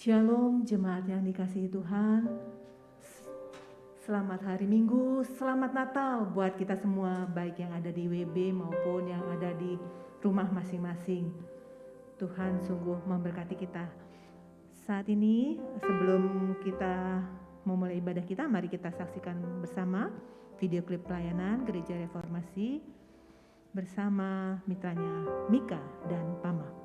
Shalom jemaat yang dikasihi Tuhan. Selamat hari Minggu, selamat Natal buat kita semua, baik yang ada di WB maupun yang ada di rumah masing-masing. Tuhan sungguh memberkati kita. Saat ini sebelum kita memulai ibadah kita, mari kita saksikan bersama video klip pelayanan Gereja Reformasi bersama mitranya Mika dan Pama.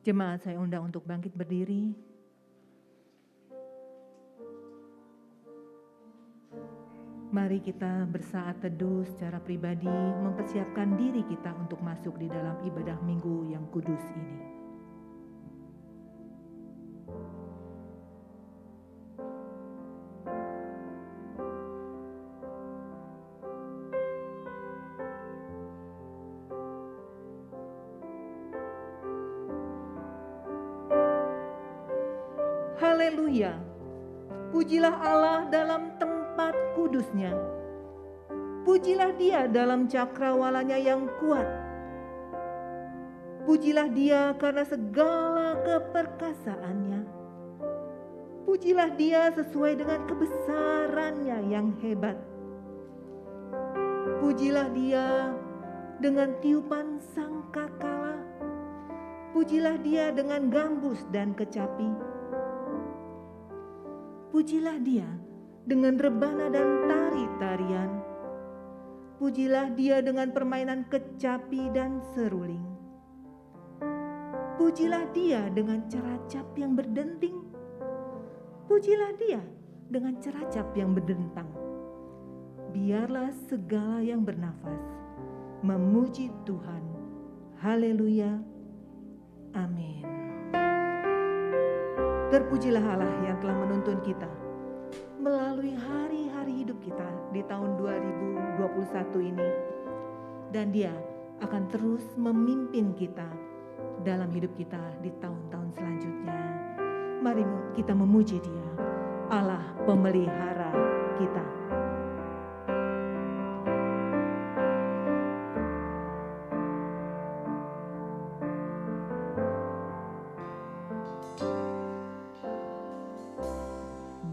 Jemaat saya undang untuk bangkit berdiri. Mari kita bersaat teduh secara pribadi, mempersiapkan diri kita untuk masuk di dalam ibadah minggu yang kudus ini. Haleluya. Pujilah Allah dalam tempat kudusnya. Pujilah Dia dalam cakrawalanya yang kuat. Pujilah Dia karena segala keperkasaannya. Pujilah Dia sesuai dengan kebesarannya yang hebat. Pujilah Dia dengan tiupan sangkakala. Pujilah Dia dengan gambus dan kecapi. Pujilah Dia dengan rebana dan tari-tarian. Pujilah Dia dengan permainan kecapi dan seruling. Pujilah Dia dengan ceracap yang berdenting. Pujilah Dia dengan ceracap yang berdentang. Biarlah segala yang bernafas memuji Tuhan. Haleluya. Amin. Terpujilah Allah yang telah menuntun kita melalui hari-hari hidup kita di tahun 2021 ini. Dan Dia akan terus memimpin kita dalam hidup kita di tahun-tahun selanjutnya. Mari kita memuji Dia, Allah pemelihara kita.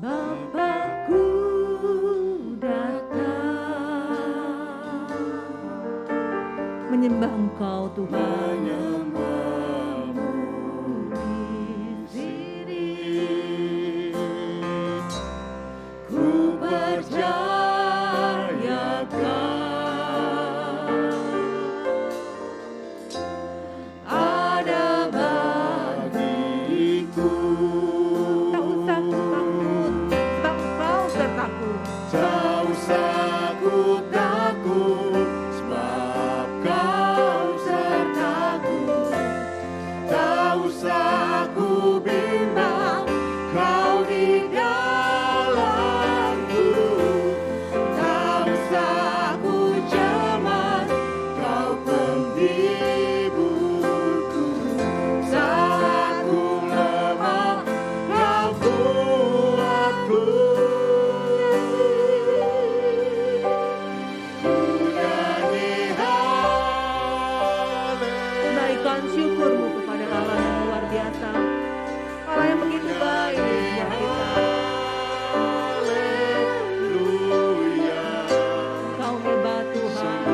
Bapakku datang menyembah Engkau Tuhan, ku percayakan ada bagiku. Tak usah ku takut, sebab Kau sertaku. Tak usah ku bimbang, Kau di dalamku. Tak usah ku cemas, Kau penghiburku. Saat ku lemah, Kau kuatku. Syukurmu kepada Allah yang luar biasa, Allah yang begitu baik di setiap kita. Haleluya. Kau hebat Tuhan,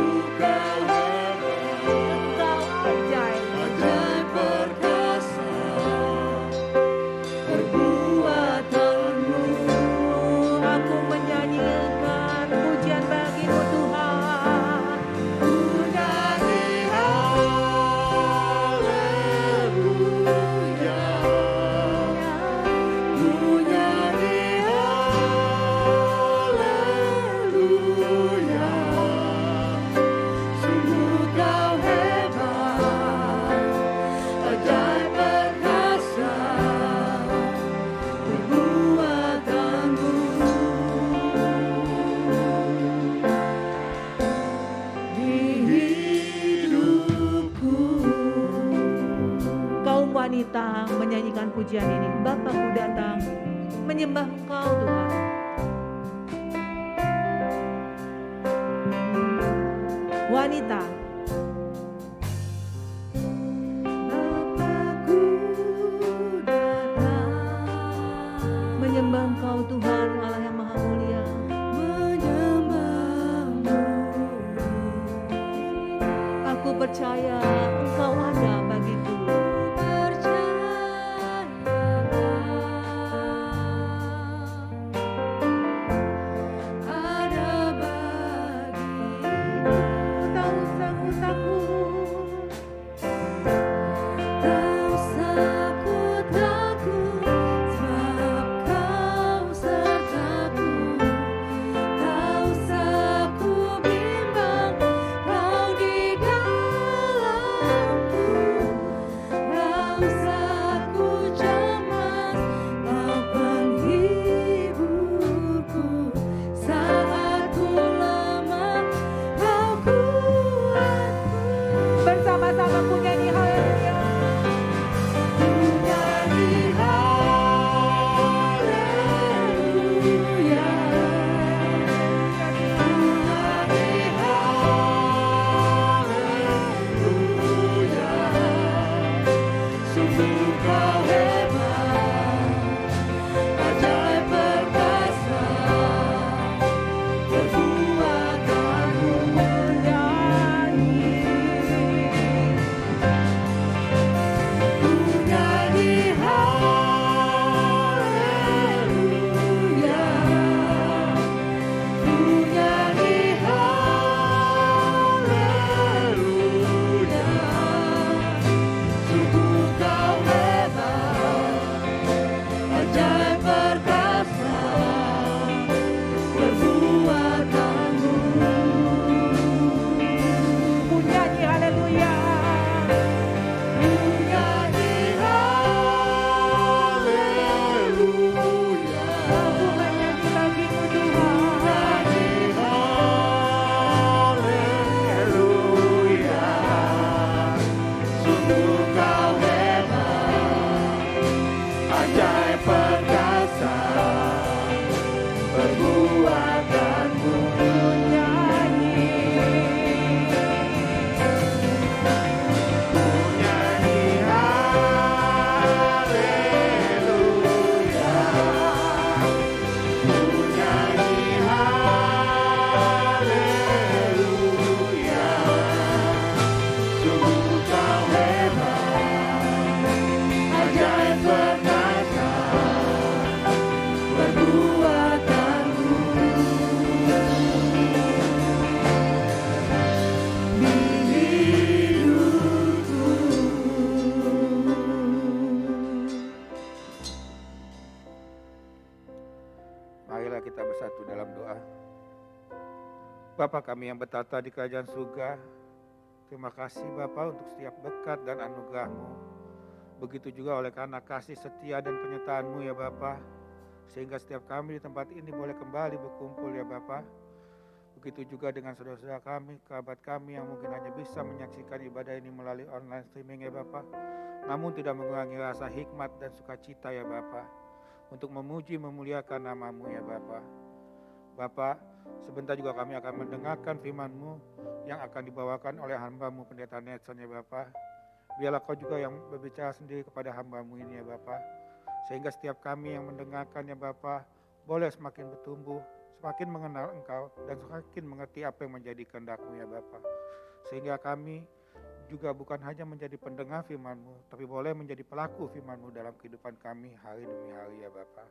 Engkau ajaib perkasa, perbuatanmu. Aku menyanyikan pujian bagi-Mu Tuhan. Wanita menyanyikan pujian ini. Bapakku datang menyembah Engkau Tuhan. Wanita, Bapakku datang menyembah Engkau Tuhan, Allah yang Maha Mulia. Menyembah-Mu, aku percaya Engkau ada bagiku. Tak usah ku Bapa kami yang bertata di kerajaan surga, terima kasih Bapa untuk setiap berkat dan anugerah-Mu. Begitu juga oleh karena kasih setia dan penyertaan-Mu ya Bapa, sehingga setiap kami di tempat ini boleh kembali berkumpul ya Bapa. Begitu juga dengan saudara-saudara kami, kerabat kami yang mungkin hanya bisa menyaksikan ibadah ini melalui online streaming ya Bapa, namun tidak mengurangi rasa hikmat dan sukacita ya Bapa, untuk memuji memuliakan nama-Mu ya Bapa. Bapa, sebentar juga kami akan mendengarkan firman-Mu yang akan dibawakan oleh hamba-Mu Pendeta Nelson ya Bapa. Biarlah Kau juga yang berbicara sendiri kepada hamba-Mu ini ya Bapa, sehingga setiap kami yang mendengarkan ya Bapa boleh semakin bertumbuh, semakin mengenal Engkau dan semakin mengerti apa yang menjadi kehendak-Mu ya Bapa. Sehingga kami juga bukan hanya menjadi pendengar firman-Mu, tapi boleh menjadi pelaku firman-Mu dalam kehidupan kami hari demi hari ya Bapa.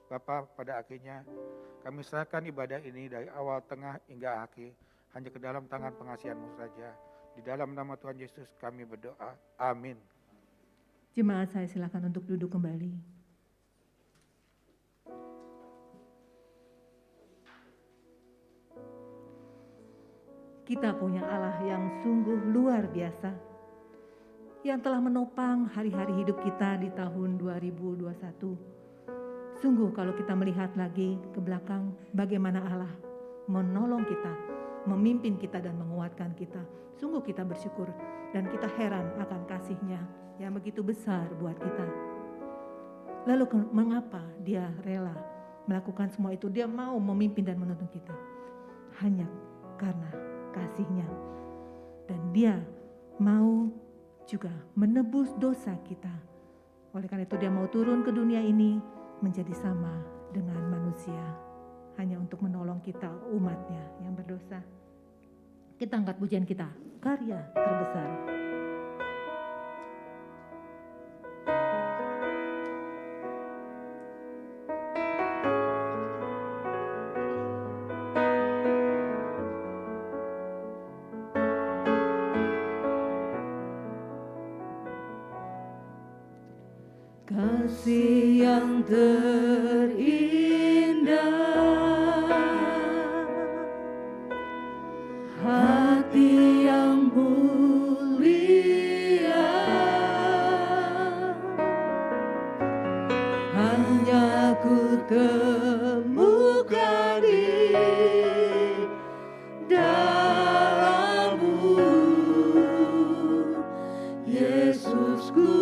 Bapa, pada akhirnya kami serahkan ibadah ini dari awal, tengah, hingga akhir hanya ke dalam tangan pengasihan-Mu saja. Di dalam nama Tuhan Yesus kami berdoa. Amin. Jemaat saya silakan untuk duduk kembali. Kita punya Allah yang sungguh luar biasa, yang telah menopang hari-hari hidup kita di tahun 2021. Sungguh kalau kita melihat lagi ke belakang bagaimana Allah menolong kita, memimpin kita dan menguatkan kita. Sungguh kita bersyukur dan kita heran akan kasih-Nya yang begitu besar buat kita. Lalu mengapa Dia rela melakukan semua itu? Dia mau memimpin dan menuntun kita hanya karena kasih-Nya. Dan Dia mau juga menebus dosa kita. Oleh karena itu Dia mau turun ke dunia ini menjadi sama dengan manusia, hanya untuk menolong kita umat-Nya yang berdosa. Kita angkat pujian kita, karya terbesar. Kasih yang terindah, hati yang mulia, hanya ku temukan di dalam-Mu, Yesusku.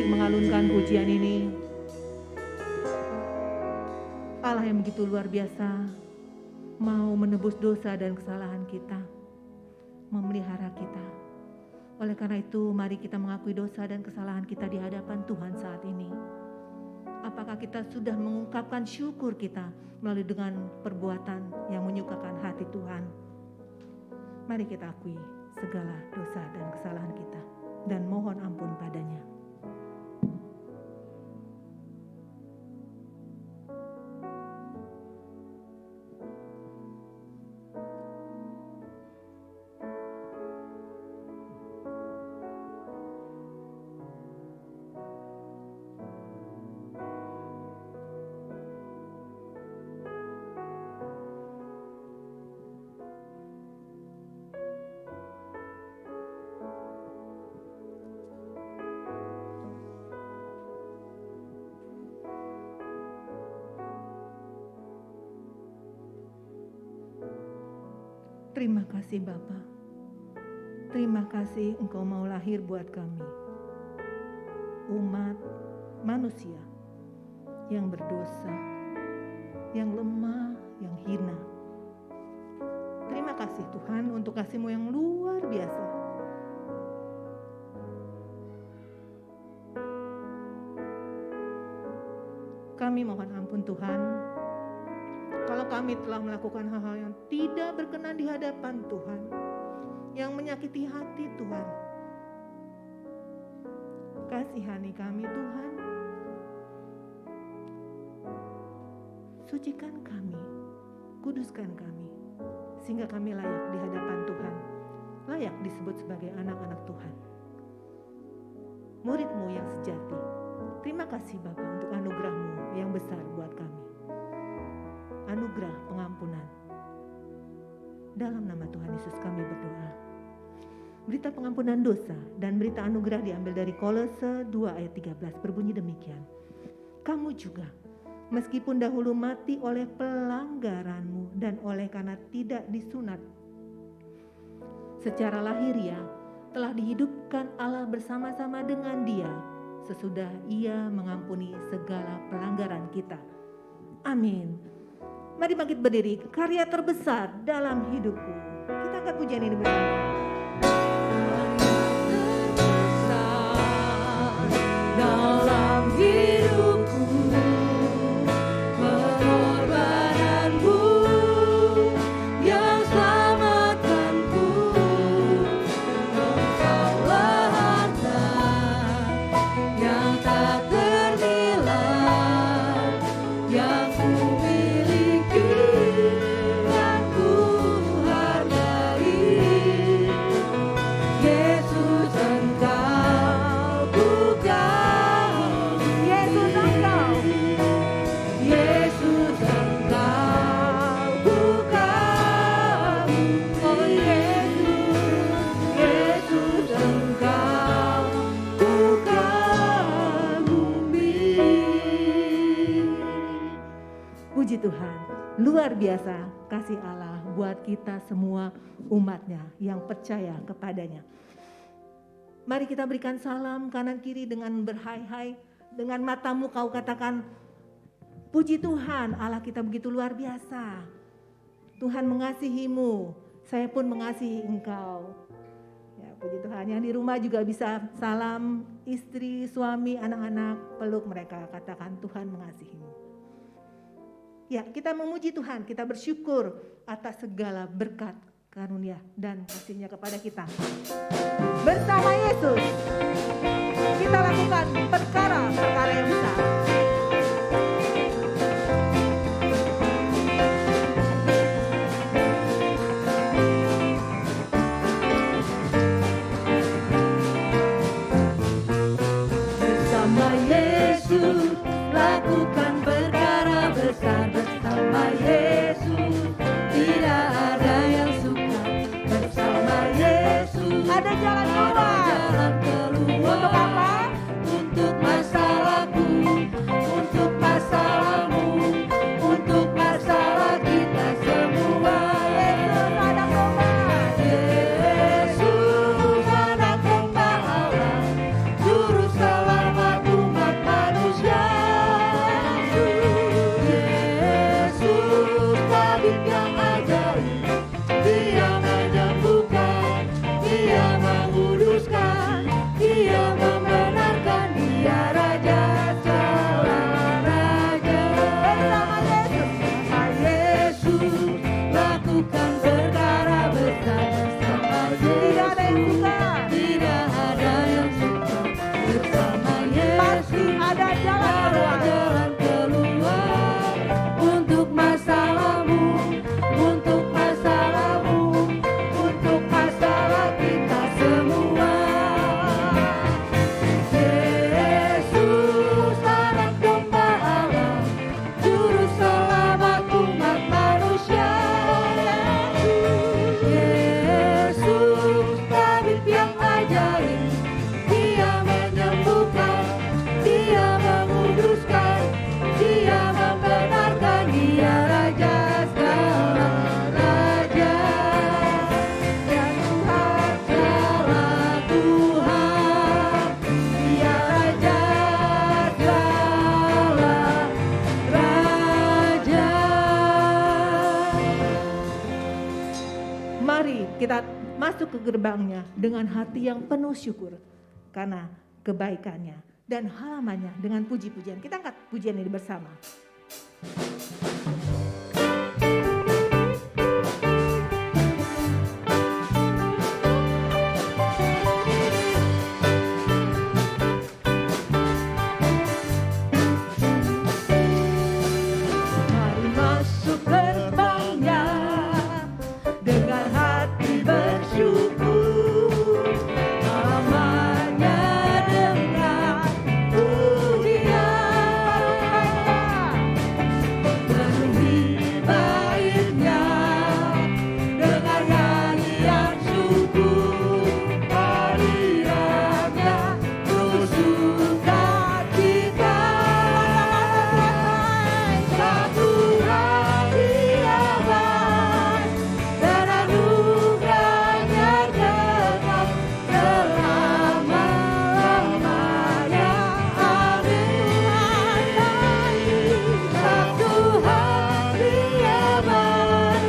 Mengalunkan pujian ini, Allah yang begitu luar biasa mau menebus dosa dan kesalahan kita, memelihara kita. Oleh karena itu mari kita mengakui dosa dan kesalahan kita di hadapan Tuhan saat ini. Apakah kita sudah mengungkapkan syukur kita melalui dengan perbuatan yang menyukakan hati Tuhan? Mari kita akui segala dosa dan kesalahan kita dan mohon ampun padanya. Terima kasih Bapa. Terima kasih Engkau mau lahir buat kami, umat manusia yang berdosa, yang lemah, yang hina. Terima kasih Tuhan untuk kasih-Mu yang luar biasa. Kami mohon ampun Tuhan, kalau kami telah melakukan hal-hal yang tidak berkenan di hadapan Tuhan, yang menyakiti hati Tuhan. Kasihani kami Tuhan, sucikan kami, kuduskan kami, sehingga kami layak di hadapan Tuhan, layak disebut sebagai anak-anak Tuhan, murid-Mu yang sejati. Terima kasih Bapa untuk anugerah-Mu yang besar buat kami. Anugerah pengampunan. Dalam nama Tuhan Yesus kami berdoa. Berita pengampunan dosa dan berita anugerah diambil dari Kolose 2 ayat 13 berbunyi demikian. Kamu juga, meskipun dahulu mati oleh pelanggaranmu dan oleh karena tidak disunat secara lahiriah, telah dihidupkan Allah bersama-sama dengan Dia sesudah Ia mengampuni segala pelanggaran kita. Amin. Mari bangkit berdiri, karya terbesar dalam hidupku. Kita angkat pujian ini bersama. Dalam hidupku, pengorbananmu yang selamatkanku, Engkaulah harta yang tak ternilai, yang ku miliki dan ku hargai. Yesus Engkau bukan, Yesus Engkau, Yesus Engkau bukan, oh Yesus Engkau bukan bumi. Puji Tuhan, luar biasa kasih Allah buat kita semua umatnya yang percaya kepadanya. Mari kita berikan salam kanan kiri dengan berhai-hai. Dengan matamu kau katakan, puji Tuhan, Allah kita begitu luar biasa. Tuhan mengasihimu, saya pun mengasihi engkau. Ya, puji Tuhan. Yang di rumah juga bisa salam istri, suami, anak-anak, peluk mereka, katakan Tuhan mengasihimu. Ya, kita memuji Tuhan, kita bersyukur atas segala berkat, karunia dan kasih-Nya kepada kita. Bersama Yesus kita lakukan perkara-perkara yang besar. Bersama Yesus lakukan perkara besar, bersama Yesus tidak ada yang sukar, bersama Yesus Ada jalan keluar. Untuk apa? Untuk masalahku, untuk masalahmu, untuk masalah kita semua. Yesus anak domba. Yesus anak domba Allah, juru selamat umat manusia. gerbangnya dengan hati yang penuh syukur karena kebaikannya dan halamannya dengan puji-pujian. Kita angkat pujian ini bersama. Mari masuk gerbangnya dengan hati bersyukur, halamannya dengan pujian, penuhi baitnya dengan nyanyian syukur, hadirannya penuh sukacita. Satu hati abad dan anugerahnya tetap selama-lamanya. Amin. Satu hati abad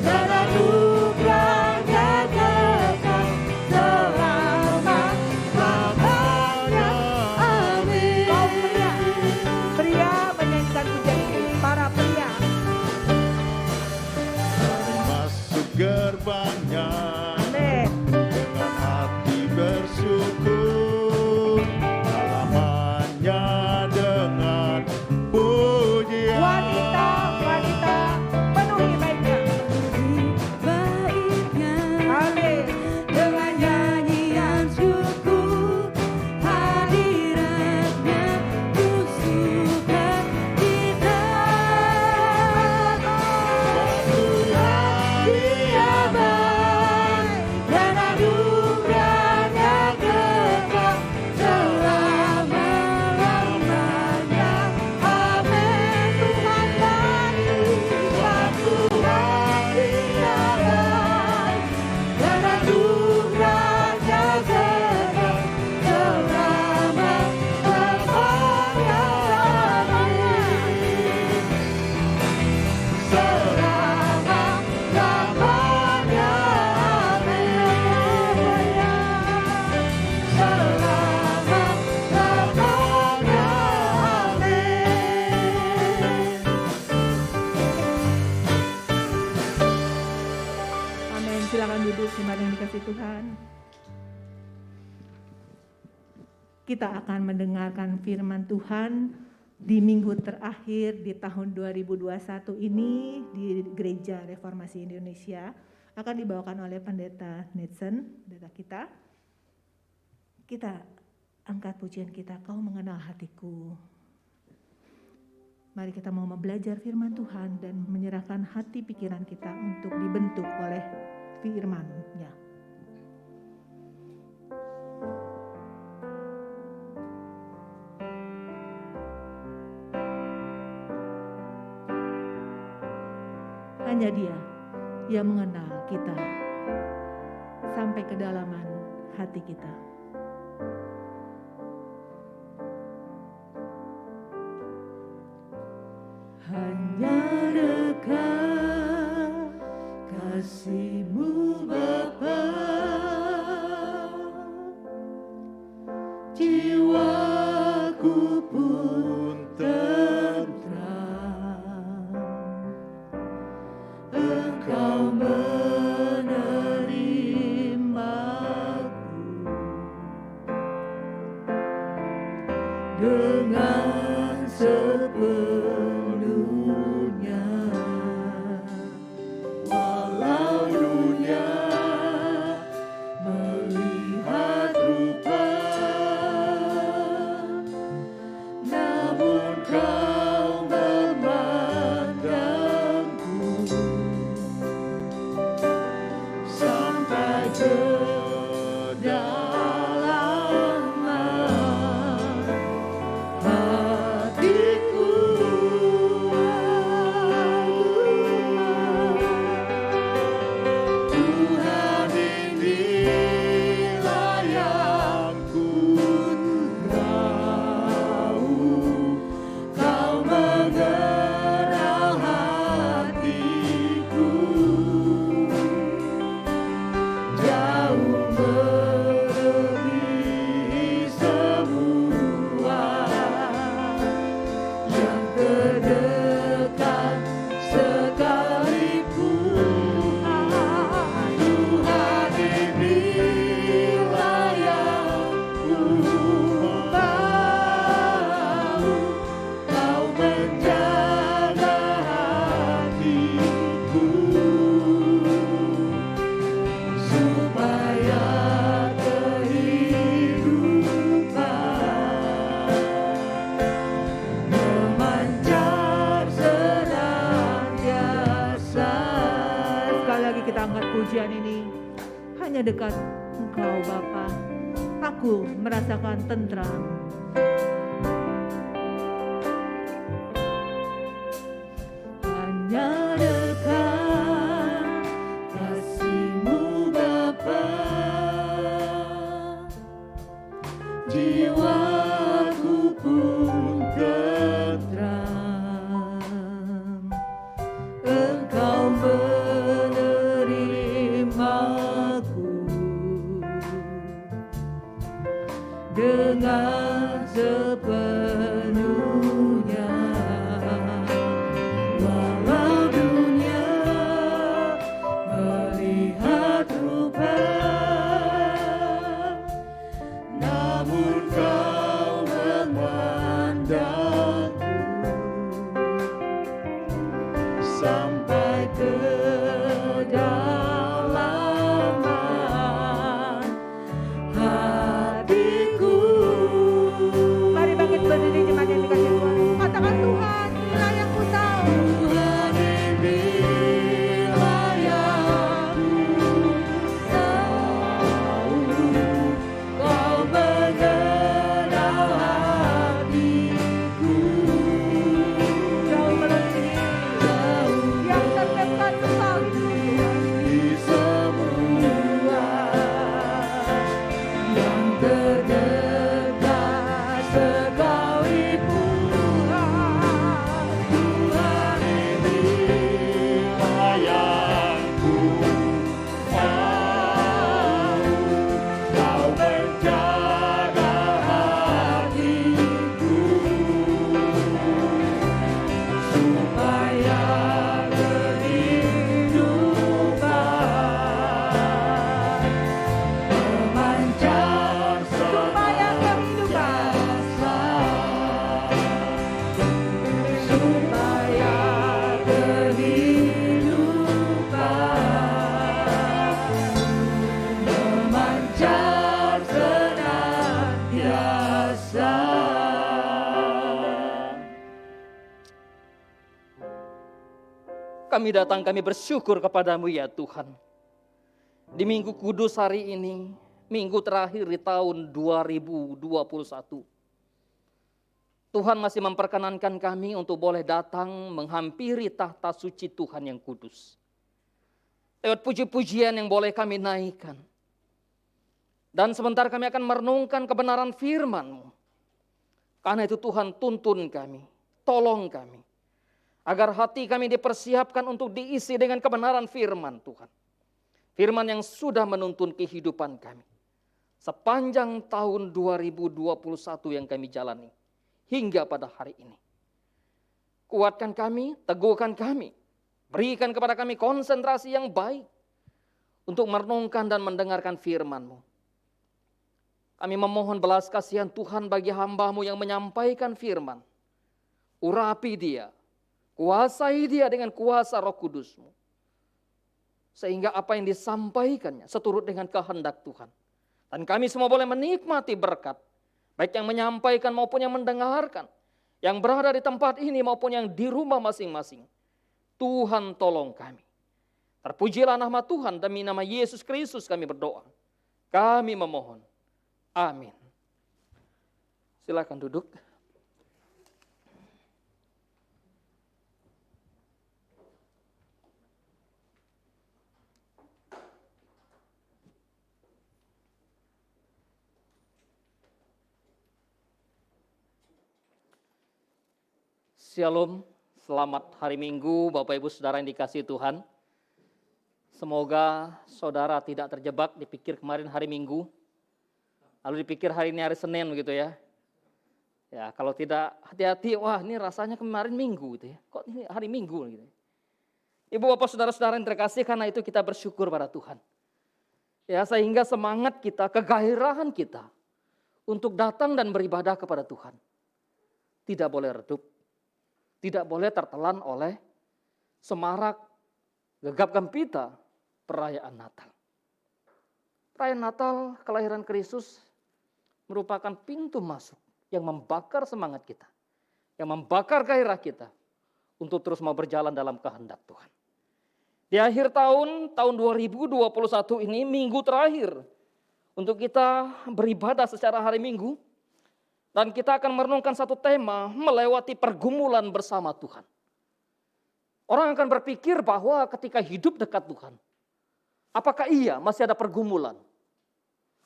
dan anugerahnya tetap selama-lamanya. Amin. Pria menyanyikan pujian ini, para pria. Masuk gerbangnya Amin. dengan hati bersyukur, halamannya dengan pujian. Wanita penuhi baitnya. Amin. Dengan nyanyian syukur, hadiratnya penuh sukacita. Dia baik dan anugerahnya kekal selama-lamanya. Amin. Tuhan baik, satu hati abad dan anugerahnya kekal selama-lamanya. Selama-lamanya. Selama-lamanya. Amin. Silakan duduk jemaat yang dikasih Tuhan. Kita akan mendengarkan firman Tuhan di minggu terakhir di tahun 2021 ini di Gereja Reformasi Indonesia. Akan dibawakan oleh Pendeta Netsen, pendeta kita. Kita angkat pujian kita, Kau mengenal hatiku. Mari kita mau belajar firman Tuhan dan menyerahkan hati pikiran kita untuk dibentuk oleh firman-Nya. Hanya Dia yang mengenal kita sampai kedalaman hati kita. Hanya dekat kasih-Mu Bapa, jiwaku pun tentram. Engkau menerimaku dengan sepenuhnya. Walau dunia melihat rupa, namun Kau memandangku sampai kedalaman hatiku. dekat Engkau Bapa, aku merasakan tentram. Hanya dekat kasih-Mu Bapa, jiwaku pun tentram. Engkau menerimaku dengan sepenuhnya. Walau dunia melihat rupa, namun Kau memandangku sampai ke dalaman hatiku. Mari bangkit berdiri jemaat yang dikasihi Tuhan. Katakan, Tuhan, inilah yang ku tahu. Tuhan, inilah yang ku tahu. Kau mengenal hatiku. Jauh melebihi yang terdekat sekalipun, di semua yang terdekat sekalipun. Tuhan, inilah yang ku tahu. Kau menjaga hatiku supaya kehidupan memancar, supaya kehidupan, supaya kehidupan memancar senantiasa. Kami datang, kami bersyukur kepadamu ya Tuhan. Di Minggu Kudus hari ini, minggu terakhir di tahun 2021. Tuhan masih memperkenankan kami untuk boleh datang menghampiri tahta suci Tuhan yang kudus. Lewat puji-pujian yang boleh kami naikkan. Dan sebentar kami akan merenungkan kebenaran firman-Mu. Karena itu Tuhan, tuntun kami, tolong kami. Agar hati kami dipersiapkan untuk diisi dengan kebenaran firman Tuhan. Firman yang sudah menuntun kehidupan kami. Sepanjang tahun 2021 yang kami jalani. Hingga pada hari ini. Kuatkan kami, teguhkan kami. Berikan kepada kami konsentrasi yang baik. Untuk merenungkan dan mendengarkan firman-Mu. Kami memohon belas kasihan Tuhan bagi hamba-Mu yang menyampaikan firman. Urapi dia. Kuasai dia dengan kuasa Roh Kudus-Mu. Sehingga apa yang disampaikannya seturut dengan kehendak Tuhan. Dan kami semua boleh menikmati berkat. Baik yang menyampaikan maupun yang mendengarkan. Yang berada di tempat ini maupun yang di rumah masing-masing. Tuhan tolong kami. Terpujilah nama Tuhan, demi nama Yesus Kristus kami berdoa. Kami memohon. Amin. Silakan duduk. Shalom, selamat hari Minggu Bapak Ibu Saudara yang dikasihi Tuhan. Semoga saudara tidak terjebak dipikir kemarin hari Minggu, lalu dipikir hari ini hari Senin begitu ya. Ya, kalau tidak hati-hati, wah ini rasanya kemarin Minggu gitu ya. Kok ini hari Minggu gitu. Ibu Bapak Saudara-saudara yang terkasih, karena itu kita bersyukur pada Tuhan. Ya, sehingga semangat kita, kegairahan kita untuk datang dan beribadah kepada Tuhan tidak boleh redup. Tidak boleh tertelan oleh semarak, gegap gempita perayaan Natal. Perayaan Natal, kelahiran Kristus merupakan pintu masuk yang membakar semangat kita. Yang membakar gairah kita untuk terus mau berjalan dalam kehendak Tuhan. Di akhir tahun 2021 ini, minggu terakhir untuk kita beribadah secara hari Minggu. Dan kita akan merenungkan satu tema, melewati pergumulan bersama Tuhan. Orang akan berpikir bahwa ketika hidup dekat Tuhan, apakah iya masih ada pergumulan?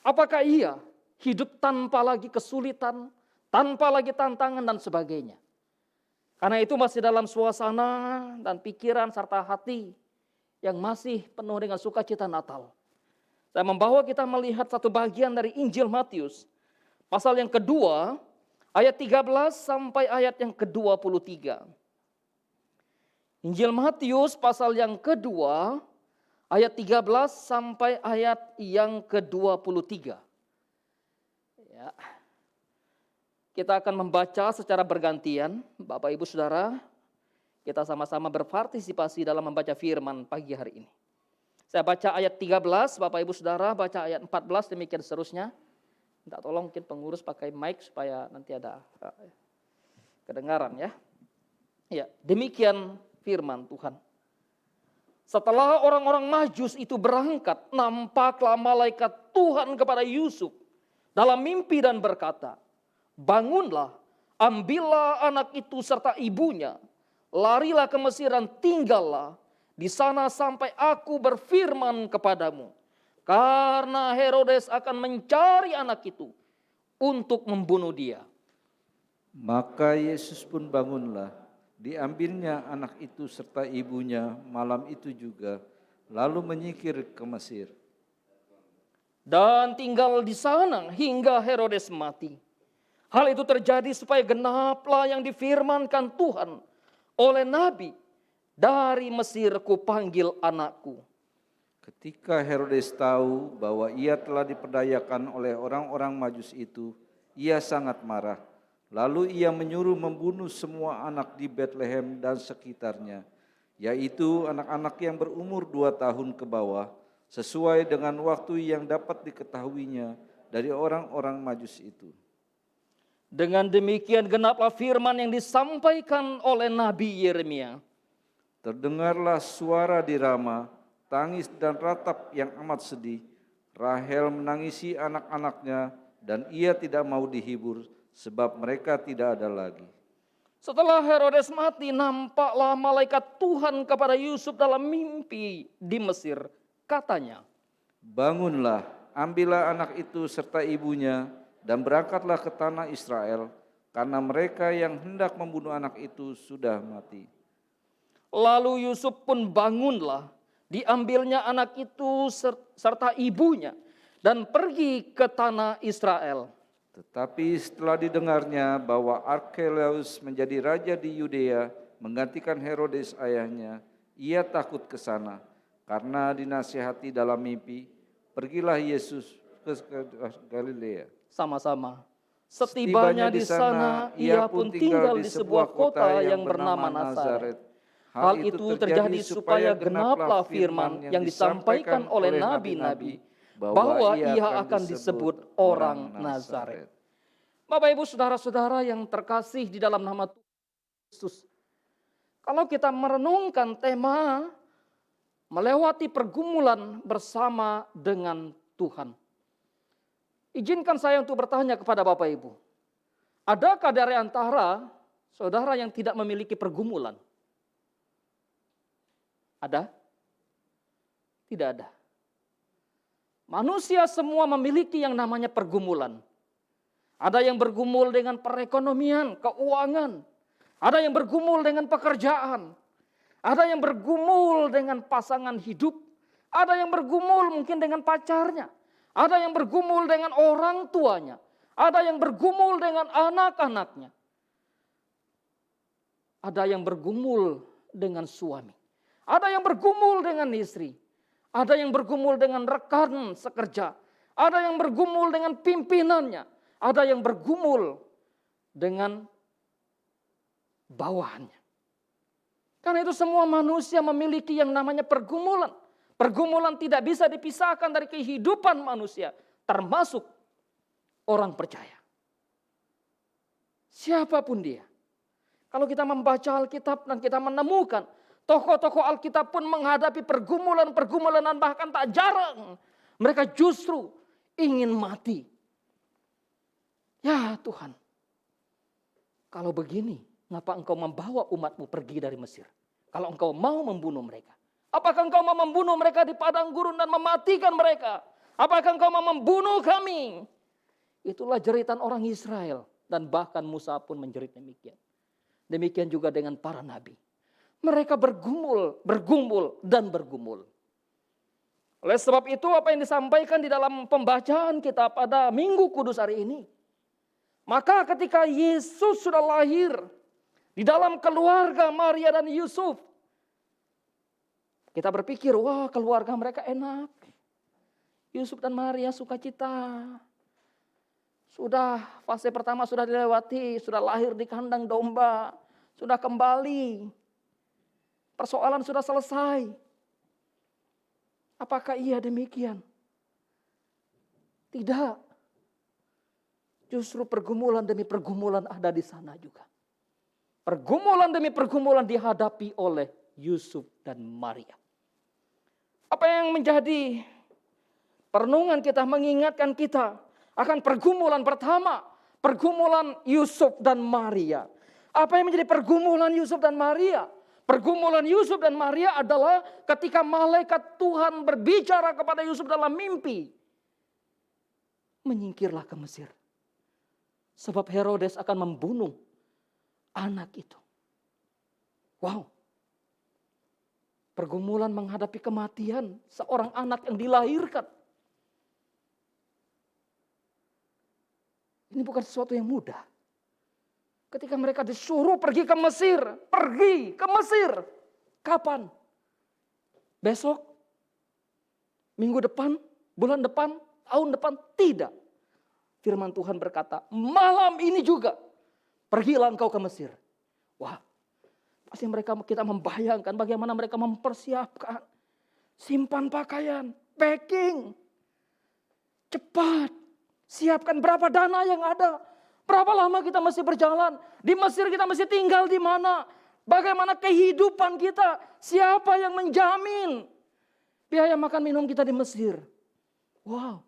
Apakah iya hidup tanpa lagi kesulitan, tanpa lagi tantangan dan sebagainya? Karena itu masih dalam suasana dan pikiran serta hati yang masih penuh dengan sukacita Natal. Saya membawa kita melihat satu bagian dari Injil Matius, pasal yang kedua, ayat 13 sampai ayat yang ke-23. Injil Matius pasal yang kedua, ayat 13 sampai ayat yang ke-23. Ya. Kita akan membaca secara bergantian, Bapak Ibu Saudara. Kita sama-sama berpartisipasi dalam membaca firman pagi hari ini. Saya baca ayat 13, Bapak Ibu Saudara baca ayat 14, demikian seterusnya. Minta tolong mungkin pengurus pakai mic supaya nanti ada kedengaran ya. Ya, demikian firman Tuhan. Setelah orang-orang Majus itu berangkat, nampaklah malaikat Tuhan kepada Yusuf dalam mimpi dan berkata, "Bangunlah, ambillah anak itu serta ibunya, larilah ke Mesir dan tinggallah di sana sampai aku berfirman kepadamu. Karena Herodes akan mencari anak itu untuk membunuh dia." Maka Yesus pun bangunlah, diambilnya anak itu serta ibunya malam itu juga, lalu menyingkir ke Mesir. Dan tinggal di sana hingga Herodes mati. Hal itu terjadi supaya genaplah yang difirmankan Tuhan oleh Nabi, "Dari Mesir kupanggil anakku." Ketika Herodes tahu bahwa ia telah diperdayakan oleh orang-orang Majus itu, ia sangat marah. Lalu ia menyuruh membunuh semua anak di Betlehem dan sekitarnya, yaitu anak-anak yang berumur 2 tahun ke bawah, sesuai dengan waktu yang dapat diketahuinya dari orang-orang Majus itu. Dengan demikian genaplah firman yang disampaikan oleh Nabi Yeremia. Terdengarlah suara di Rama, tangis dan ratap yang amat sedih. Rahel menangisi anak-anaknya dan ia tidak mau dihibur sebab mereka tidak ada lagi. Setelah Herodes mati, nampaklah malaikat Tuhan kepada Yusuf dalam mimpi di Mesir. Katanya, "Bangunlah, ambillah anak itu serta ibunya dan berangkatlah ke tanah Israel, karena mereka yang hendak membunuh anak itu sudah mati." Lalu Yusuf pun bangunlah, diambilnya anak itu serta ibunya dan pergi ke tanah Israel. Tetapi setelah didengarnya bahwa Archelaus menjadi raja di Yudea menggantikan Herodes ayahnya, ia takut ke sana. Karena dinasihati dalam mimpi, pergilah Yesus ke Galilea. Sama-sama. Setibanya di sana, ia pun tinggal di sebuah kota yang bernama Nazaret. Hal itu terjadi supaya genaplah firman yang disampaikan oleh nabi-nabi, bahwa ia akan disebut orang Nazaret. Bapak Ibu saudara-saudara yang terkasih di dalam nama Tuhan Yesus. Kalau kita merenungkan tema melewati pergumulan bersama dengan Tuhan. Izinkan saya untuk bertanya kepada Bapak Ibu. Adakah dari antara saudara yang tidak memiliki pergumulan? Ada? Tidak ada. Manusia semua memiliki yang namanya pergumulan. Ada yang bergumul dengan perekonomian, keuangan. Ada yang bergumul dengan pekerjaan. Ada yang bergumul dengan pasangan hidup. Ada yang bergumul mungkin dengan pacarnya. Ada yang bergumul dengan orang tuanya. Ada yang bergumul dengan anak-anaknya. Ada yang bergumul dengan suami. Ada yang bergumul dengan istri. Ada yang bergumul dengan rekan sekerja. Ada yang bergumul dengan pimpinannya. Ada yang bergumul dengan bawahannya. Karena itu semua manusia memiliki yang namanya pergumulan. Pergumulan tidak bisa dipisahkan dari kehidupan manusia. Termasuk orang percaya. Siapapun dia. Kalau kita membaca Alkitab dan kita menemukan Tokoh-tokoh Alkitab pun menghadapi pergumulan-pergumulan dan bahkan tak jarang mereka justru ingin mati. Ya Tuhan, kalau begini, ngapa Engkau membawa umat-Mu pergi dari Mesir? Kalau Engkau mau membunuh mereka, apakah Engkau mau membunuh mereka di padang gurun dan mematikan mereka? Apakah Engkau mau membunuh kami? Itulah jeritan orang Israel, dan bahkan Musa pun menjerit demikian. Demikian juga dengan para nabi. Mereka bergumul, dan bergumul. Oleh sebab itu apa yang disampaikan di dalam pembacaan kita pada Minggu Kudus hari ini. Maka ketika Yesus sudah lahir di dalam keluarga Maria dan Yusuf. Kita berpikir, wah keluarga mereka enak. Yusuf dan Maria sukacita. Sudah fase pertama sudah dilewati, sudah lahir di kandang domba, sudah kembali. Persoalan sudah selesai. Apakah iya demikian? Tidak. Justru pergumulan demi pergumulan ada di sana juga. Pergumulan demi pergumulan dihadapi oleh Yusuf dan Maria. Apa yang menjadi perenungan kita, mengingatkan kita akan pergumulan pertama, pergumulan Yusuf dan Maria. Apa yang menjadi pergumulan Yusuf dan Maria? Pergumulan Yusuf dan Maria adalah ketika malaikat Tuhan berbicara kepada Yusuf dalam mimpi. Menyingkirlah ke Mesir. Sebab Herodes akan membunuh anak itu. Wow. Pergumulan menghadapi kematian seorang anak yang dilahirkan. Ini bukan sesuatu yang mudah. Ketika mereka disuruh pergi ke Mesir. Pergi ke Mesir. Kapan? Besok? Minggu depan? Bulan depan? Tahun depan? Tidak. Firman Tuhan berkata, malam ini juga. Pergilah engkau ke Mesir. Wah, pasti kita membayangkan bagaimana mereka mempersiapkan. Simpan pakaian. Packing. Cepat. Siapkan berapa dana yang ada. Berapa lama kita masih berjalan? Di Mesir kita masih tinggal di mana? Bagaimana kehidupan kita? Siapa yang menjamin biaya makan minum kita di Mesir? Wow.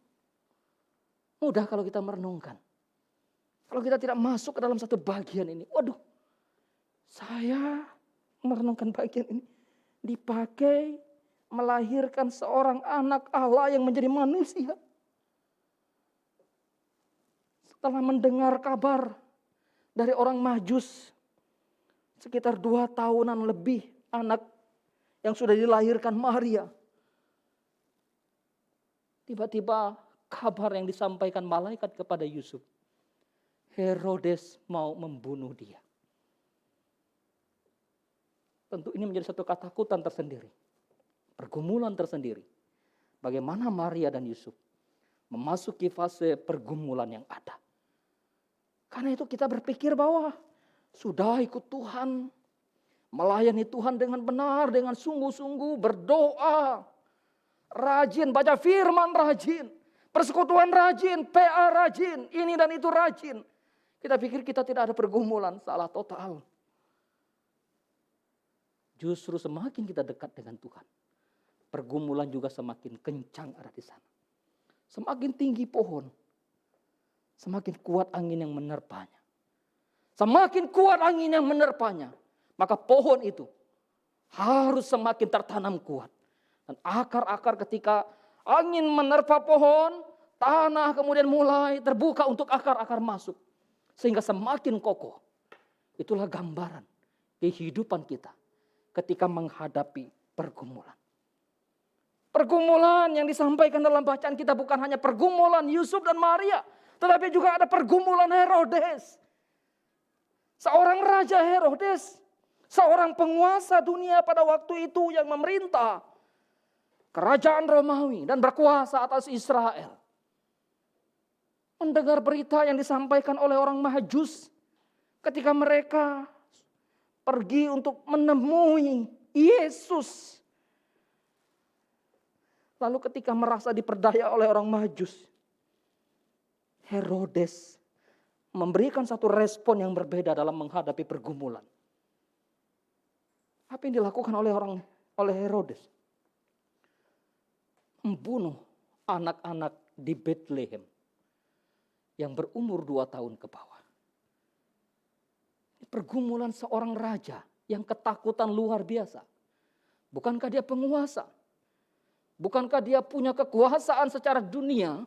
Mudah kalau kita merenungkan. Kalau kita tidak masuk ke dalam satu bagian ini. Waduh. Saya merenungkan bagian ini. Dipakai melahirkan seorang anak Allah yang menjadi manusia. Setelah mendengar kabar dari orang Majus, sekitar 2 tahunan lebih anak yang sudah dilahirkan Maria. Tiba-tiba kabar yang disampaikan malaikat kepada Yusuf. Herodes mau membunuh dia. Tentu ini menjadi satu ketakutan tersendiri. Pergumulan tersendiri. Bagaimana Maria dan Yusuf memasuki fase pergumulan yang ada. Karena itu kita berpikir bahwa sudah ikut Tuhan. Melayani Tuhan dengan benar, dengan sungguh-sungguh, berdoa. Rajin, baca firman rajin. Persekutuan rajin, PA rajin, ini dan itu rajin. Kita pikir kita tidak ada pergumulan, salah total. Justru semakin kita dekat dengan Tuhan. Pergumulan juga semakin kencang ada di sana. Semakin tinggi pohon. Semakin kuat angin yang menerpanya. Semakin kuat angin yang menerpanya. Maka pohon itu harus semakin tertanam kuat. Dan akar-akar ketika angin menerpa pohon. Tanah kemudian mulai terbuka untuk akar-akar masuk. Sehingga semakin kokoh. Itulah gambaran kehidupan kita. Ketika menghadapi pergumulan. Pergumulan yang disampaikan dalam bacaan kita bukan hanya pergumulan Yusuf dan Maria. Tetapi juga ada pergumulan Herodes. Seorang raja Herodes. Seorang penguasa dunia pada waktu itu yang memerintah. Kerajaan Romawi dan berkuasa atas Israel. Mendengar berita yang disampaikan oleh orang Majus. Ketika mereka pergi untuk menemui Yesus. Lalu ketika merasa diperdaya oleh orang Majus. Herodes memberikan satu respon yang berbeda dalam menghadapi pergumulan. Apa yang dilakukan oleh Herodes? Membunuh anak-anak di Bethlehem yang berumur 2 tahun ke bawah. Pergumulan seorang raja yang ketakutan luar biasa. Bukankah dia penguasa? Bukankah dia punya kekuasaan secara dunia?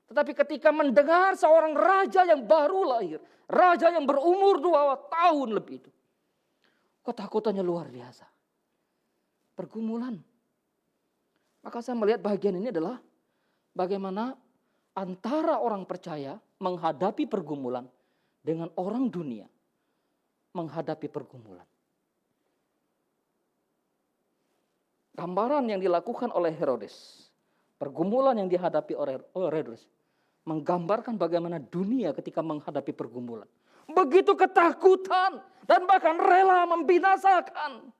Tetapi ketika mendengar seorang raja yang baru lahir, raja yang berumur 2 tahun lebih itu, ketakutannya luar biasa. Pergumulan. Maka saya melihat bagian ini adalah bagaimana antara orang percaya menghadapi pergumulan dengan orang dunia menghadapi pergumulan. Gambaran yang dilakukan oleh Herodes, pergumulan yang dihadapi oleh Herodes, menggambarkan bagaimana dunia ketika menghadapi pergumulan. Begitu ketakutan dan bahkan rela membinasakan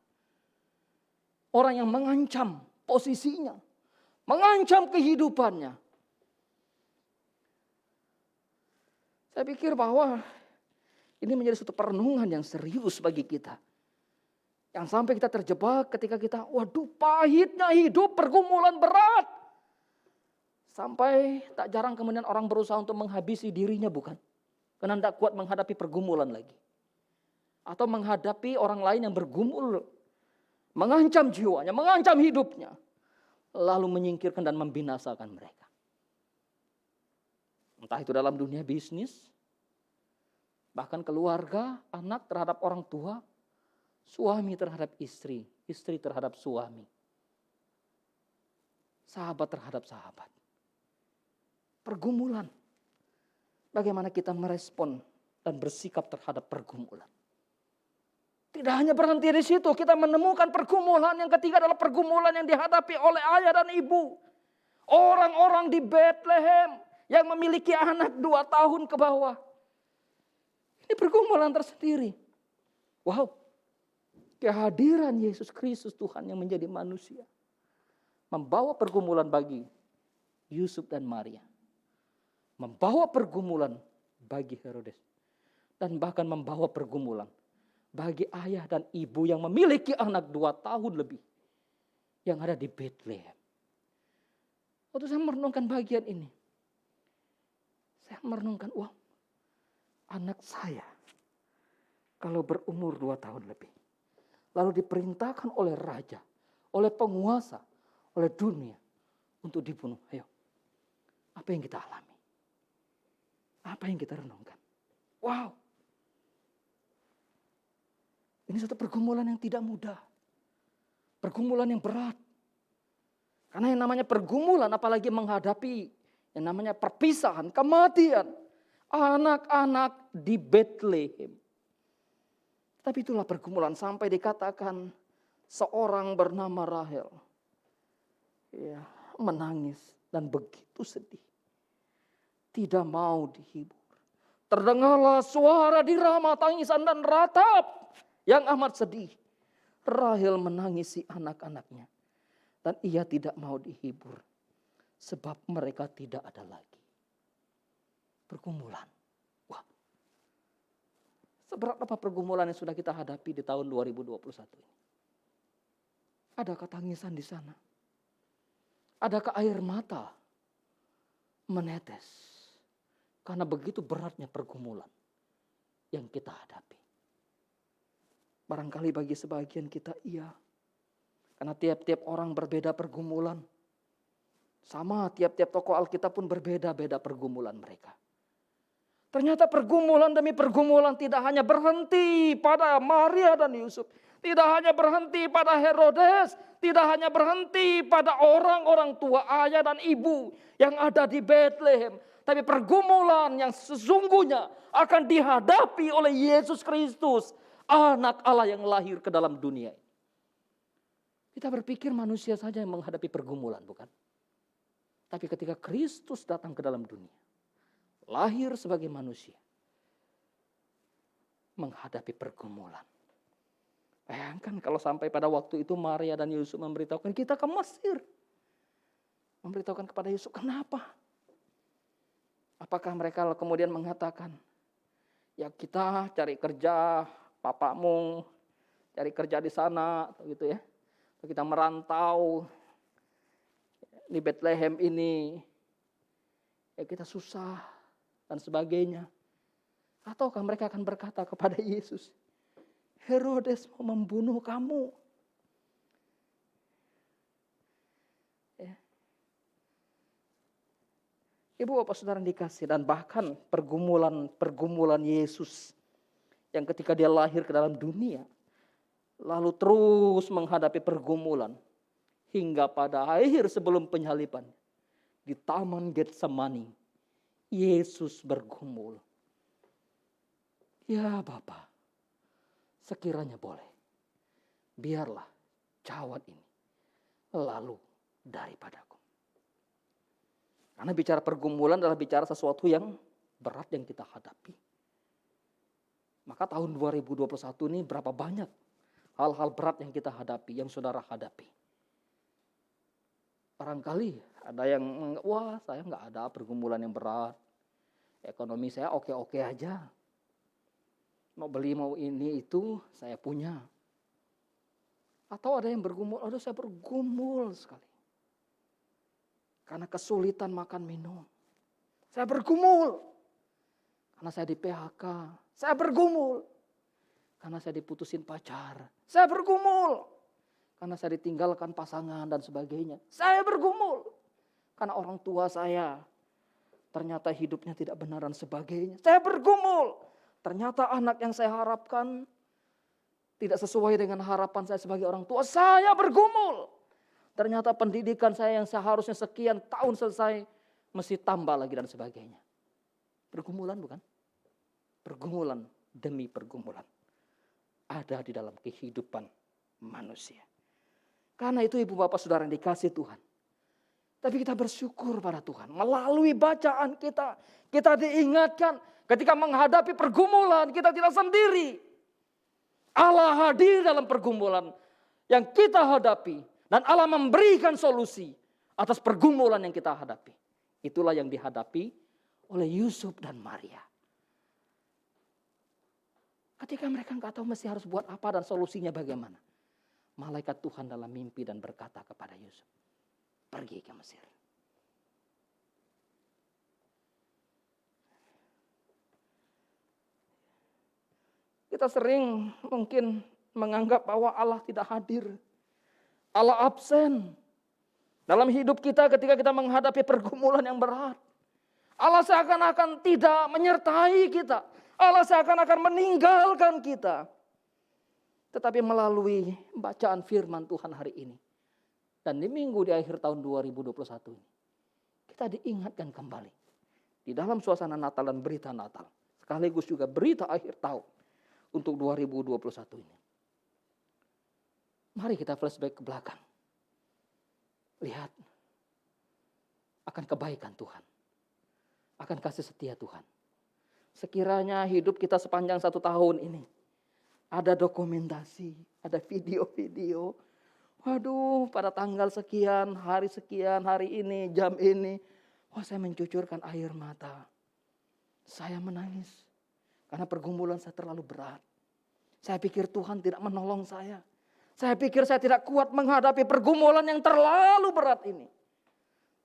orang yang mengancam posisinya, mengancam kehidupannya. Saya pikir bahwa ini menjadi suatu perenungan yang serius bagi kita. Yang sampai kita terjebak ketika kita, waduh pahitnya hidup, pergumulan berat. Sampai tak jarang kemudian orang berusaha untuk menghabisi dirinya, bukan? Karena tidak kuat menghadapi pergumulan lagi. Atau menghadapi orang lain yang bergumul, mengancam jiwanya, mengancam hidupnya. Lalu menyingkirkan dan membinasakan mereka. Entah itu dalam dunia bisnis, bahkan keluarga, anak terhadap orang tua, suami terhadap istri, istri terhadap suami, sahabat terhadap sahabat. Pergumulan. Bagaimana kita merespon dan bersikap terhadap pergumulan. Tidak hanya berhenti di situ, kita menemukan pergumulan yang ketiga adalah pergumulan yang dihadapi oleh ayah dan ibu. Orang-orang di Bethlehem yang memiliki anak 2 tahun ke bawah. Ini pergumulan tersendiri. Wow. Kehadiran Yesus Kristus Tuhan yang menjadi manusia. Membawa pergumulan bagi Yusuf dan Maria. Membawa pergumulan bagi Herodes. Dan bahkan membawa pergumulan bagi ayah dan ibu yang memiliki anak 2 tahun lebih. Yang ada di Bethlehem. Waktu saya merenungkan bagian ini. Saya merenungkan, wah, anak saya kalau berumur 2 tahun lebih. Lalu diperintahkan oleh raja, oleh penguasa, oleh dunia untuk dibunuh. Ayo, apa yang kita alami? Apa yang kita renungkan? Wow. Ini suatu pergumulan yang tidak mudah. Pergumulan yang berat. Karena yang namanya pergumulan, apalagi menghadapi yang namanya perpisahan, kematian. Anak-anak di Bethlehem. Tapi itulah pergumulan sampai dikatakan seorang bernama Rahel. Ya, menangis dan begitu sedih. Tidak mau dihibur. Terdengarlah suara dirama tangisan dan ratap yang amat sedih. Rahel menangisi anak-anaknya. Dan ia tidak mau dihibur. Sebab mereka tidak ada lagi. Pergumulan. Wah. Seberat apa pergumulan yang sudah kita hadapi di tahun 2021 ini? Adakah tangisan di sana? Adakah air mata menetes? Karena begitu beratnya pergumulan yang kita hadapi. Barangkali bagi sebagian kita iya. Karena tiap-tiap orang berbeda pergumulan. Sama tiap-tiap tokoh Alkitab pun berbeda-beda pergumulan mereka. Ternyata pergumulan demi pergumulan tidak hanya berhenti pada Maria dan Yusuf. Tidak hanya berhenti pada Herodes. Tidak hanya berhenti pada orang-orang tua ayah dan ibu yang ada di Bethlehem. Tapi pergumulan yang sesungguhnya akan dihadapi oleh Yesus Kristus. Anak Allah yang lahir ke dalam dunia. Kita berpikir manusia saja yang menghadapi pergumulan, bukan? Tapi ketika Kristus datang ke dalam dunia. Lahir sebagai manusia. Menghadapi pergumulan. Bayangkan kalau sampai pada waktu itu Maria dan Yusuf memberitahukan kita ke Mesir. Memberitahukan kepada Yusuf, kenapa? Apakah mereka kemudian mengatakan, ya kita cari kerja bapakmu cari kerja di sana, atau gitu ya. Atau kita merantau di Bethlehem ini, ya kita susah dan sebagainya. Ataukah mereka akan berkata kepada Yesus, Herodes mau membunuh kamu. Ya. Ibu bapak saudara dikasih, dan bahkan pergumulan Yesus yang ketika dia lahir ke dalam dunia, lalu terus menghadapi pergumulan hingga pada akhir sebelum penyaliban di Taman Getsemani, Yesus bergumul. Ya Bapa, sekiranya boleh, biarlah cawan ini lalu daripadaku. Karena bicara pergumulan adalah bicara sesuatu yang berat yang kita hadapi. Maka tahun 2021 ini berapa banyak hal-hal berat yang kita hadapi, yang saudara hadapi. Barangkali ada yang, wah saya nggak ada pergumulan yang berat. Ekonomi saya oke-oke aja. Mau beli mau ini itu saya punya. Atau ada yang bergumul, aduh saya bergumul sekali. Karena kesulitan makan minum. Saya bergumul. Karena saya di PHK. Saya bergumul. Karena saya diputusin pacar. Saya bergumul. Karena saya ditinggalkan pasangan dan sebagainya. Saya bergumul. Karena orang tua saya ternyata hidupnya tidak benar dan sebagainya. Saya bergumul. Ternyata anak yang saya harapkan tidak sesuai dengan harapan saya sebagai orang tua. Saya bergumul. Ternyata pendidikan saya yang seharusnya sekian tahun selesai mesti tambah lagi dan sebagainya. Pergumulan bukan? Pergumulan demi pergumulan ada di dalam kehidupan manusia. Karena itu ibu bapak saudara yang dikasih Tuhan. Tapi kita bersyukur pada Tuhan. Melalui bacaan kita diingatkan ketika menghadapi pergumulan kita tidak sendiri. Allah hadir dalam pergumulan yang kita hadapi. Dan Allah memberikan solusi atas pergumulan yang kita hadapi. Itulah yang dihadapi oleh Yusuf dan Maria. Ketika mereka nggak tahu mesti harus buat apa dan solusinya bagaimana. Malaikat Tuhan dalam mimpi dan berkata kepada Yusuf, pergi ke Mesir. Kita sering mungkin menganggap bahwa Allah tidak hadir. Allah absen dalam hidup kita ketika kita menghadapi pergumulan yang berat. Allah seakan-akan tidak menyertai kita. Allah seakan-akan meninggalkan kita. Tetapi melalui bacaan firman Tuhan hari ini. Dan di minggu di akhir tahun 2021 ini. Kita diingatkan kembali. Di dalam suasana Natal dan berita Natal. Sekaligus juga berita akhir tahun. Untuk 2021 ini. Mari kita flashback ke belakang. Lihat. Akan kebaikan Tuhan. Akan kasih setia Tuhan. Sekiranya hidup kita sepanjang 1 tahun ini. Ada dokumentasi, ada video-video. Waduh, pada tanggal sekian, hari ini, jam ini. Wah, saya mencucurkan air mata. Saya menangis. Karena pergumulan saya terlalu berat. Saya pikir Tuhan tidak menolong saya. Saya pikir saya tidak kuat menghadapi pergumulan yang terlalu berat ini.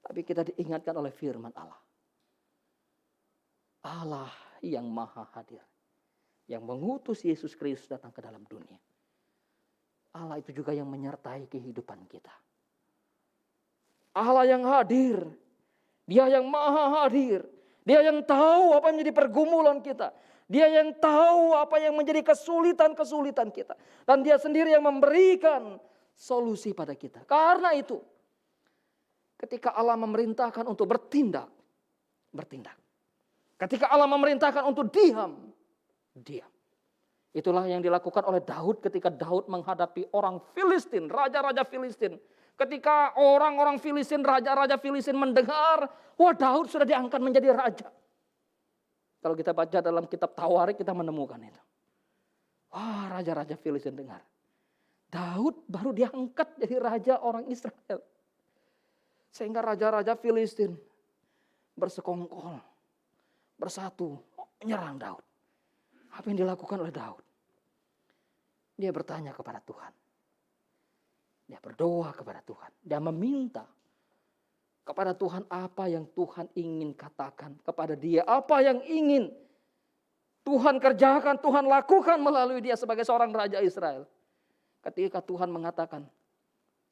Tapi kita diingatkan oleh firman Allah. Allah yang maha hadir. Yang mengutus Yesus Kristus datang ke dalam dunia. Allah itu juga yang menyertai kehidupan kita. Allah yang hadir. Dia yang maha hadir. Dia yang tahu apa yang menjadi pergumulan kita. Dia yang tahu apa yang menjadi kesulitan-kesulitan kita. Dan dia sendiri yang memberikan solusi pada kita. Karena itu, ketika Allah memerintahkan untuk bertindak. Ketika Allah memerintahkan untuk diam. Itulah yang dilakukan oleh Daud ketika Daud menghadapi orang Filistin, raja-raja Filistin. Ketika orang-orang Filistin, raja-raja Filistin mendengar, wah Daud sudah diangkat menjadi raja. Kalau kita baca dalam kitab Tawarik kita menemukan itu. Wah raja-raja Filistin dengar. Daud baru diangkat jadi raja orang Israel. Sehingga raja-raja Filistin bersekongkol, bersatu, menyerang Daud. Apa yang dilakukan oleh Daud? Dia bertanya kepada Tuhan. Dia berdoa kepada Tuhan. Dia meminta kepada Tuhan apa yang Tuhan ingin katakan kepada dia. Apa yang ingin Tuhan kerjakan, Tuhan lakukan melalui dia sebagai seorang raja Israel. Ketika Tuhan mengatakan,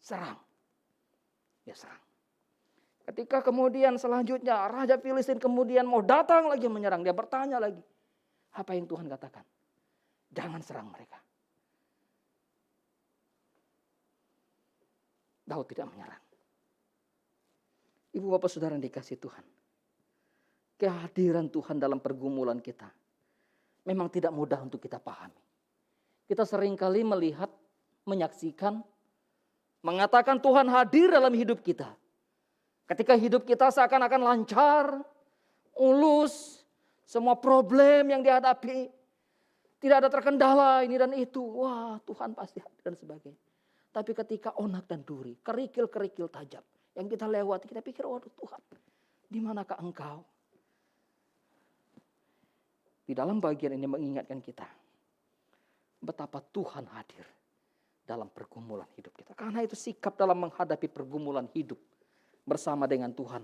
serang. Dia serang. Ketika kemudian selanjutnya Raja Filistin kemudian mau datang lagi menyerang. Dia bertanya lagi. Apa yang Tuhan katakan? Jangan serang mereka. Daud tidak menyerang. Ibu bapak saudara yang dikasih Tuhan. Kehadiran Tuhan dalam pergumulan kita memang tidak mudah untuk kita pahami. Kita seringkali melihat, menyaksikan, mengatakan Tuhan hadir dalam hidup kita. Ketika hidup kita seakan-akan lancar, mulus, semua problem yang dihadapi, tidak ada terkendala ini dan itu. Wah, Tuhan pasti hadir dan sebagainya. Tapi ketika onak dan duri, kerikil-kerikil tajam yang kita lewati, kita pikir, waduh Tuhan, di manakah Engkau? Di dalam bagian ini mengingatkan kita betapa Tuhan hadir dalam pergumulan hidup kita. Karena itu sikap dalam menghadapi pergumulan hidup bersama dengan Tuhan.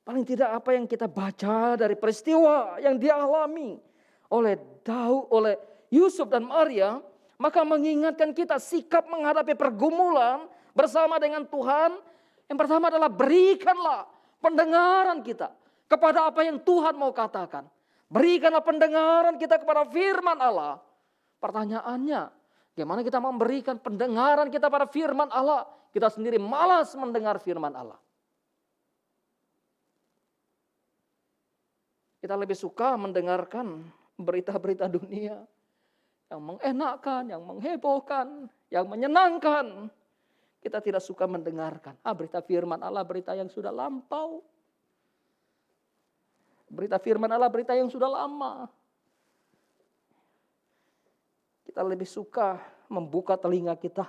Paling tidak apa yang kita baca dari peristiwa yang dialami oleh Daud, oleh Yusuf dan Maria, maka mengingatkan kita sikap menghadapi pergumulan bersama dengan Tuhan. Yang pertama adalah berikanlah pendengaran kita kepada apa yang Tuhan mau katakan. Berikanlah pendengaran kita kepada firman Allah. Pertanyaannya, bagaimana kita memberikan pendengaran kita pada firman Allah? Kita sendiri malas mendengar firman Allah. Kita lebih suka mendengarkan berita-berita dunia yang mengenakkan, yang menghebohkan, yang menyenangkan. Kita tidak suka mendengarkan berita firman Allah, berita yang sudah lampau. Berita firman Allah, berita yang sudah lama. Kita lebih suka membuka telinga kita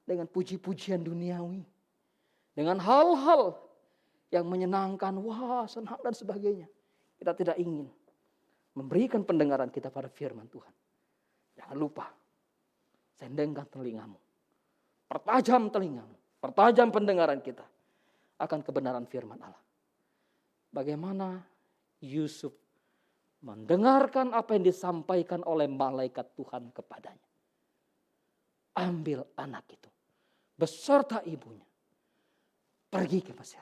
dengan puji-pujian duniawi. Dengan hal-hal yang menyenangkan, wah senang dan sebagainya. Kita tidak ingin memberikan pendengaran kita pada firman Tuhan. Jangan lupa, sendengkan telingamu. Pertajam telingamu, pertajam pendengaran kita akan kebenaran firman Allah. Bagaimana Yusuf mendengarkan apa yang disampaikan oleh malaikat Tuhan kepadanya. Ambil anak itu beserta ibunya, pergi ke Mesir.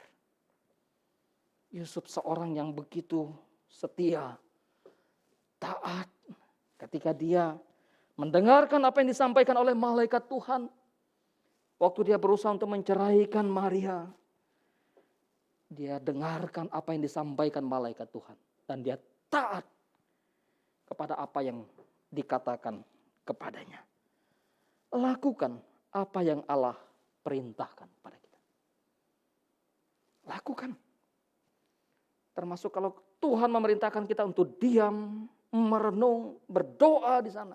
Yusuf seorang yang begitu setia, taat. Ketika dia mendengarkan apa yang disampaikan oleh malaikat Tuhan, waktu dia berusaha untuk menceraikan Maria, dia dengarkan apa yang disampaikan malaikat Tuhan. Dan dia taat kepada apa yang dikatakan kepadanya. Lakukan apa yang Allah perintahkan pada kita. Lakukan. Termasuk kalau Tuhan memerintahkan kita untuk diam, merenung, berdoa di sana.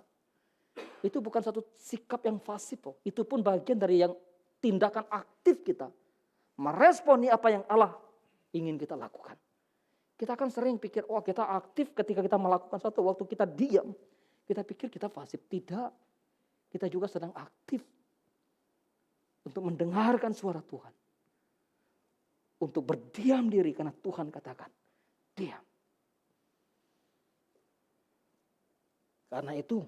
Itu bukan satu sikap yang pasif. Itu pun bagian dari yang tindakan aktif kita. Meresponi apa yang Allah ingin kita lakukan. Kita kan sering pikir, wah kita aktif ketika kita melakukan sesuatu. Waktu kita diam, kita pikir kita pasif. Tidak. Kita juga sedang aktif. Untuk mendengarkan suara Tuhan. Untuk berdiam diri karena Tuhan katakan, diam. Karena itu,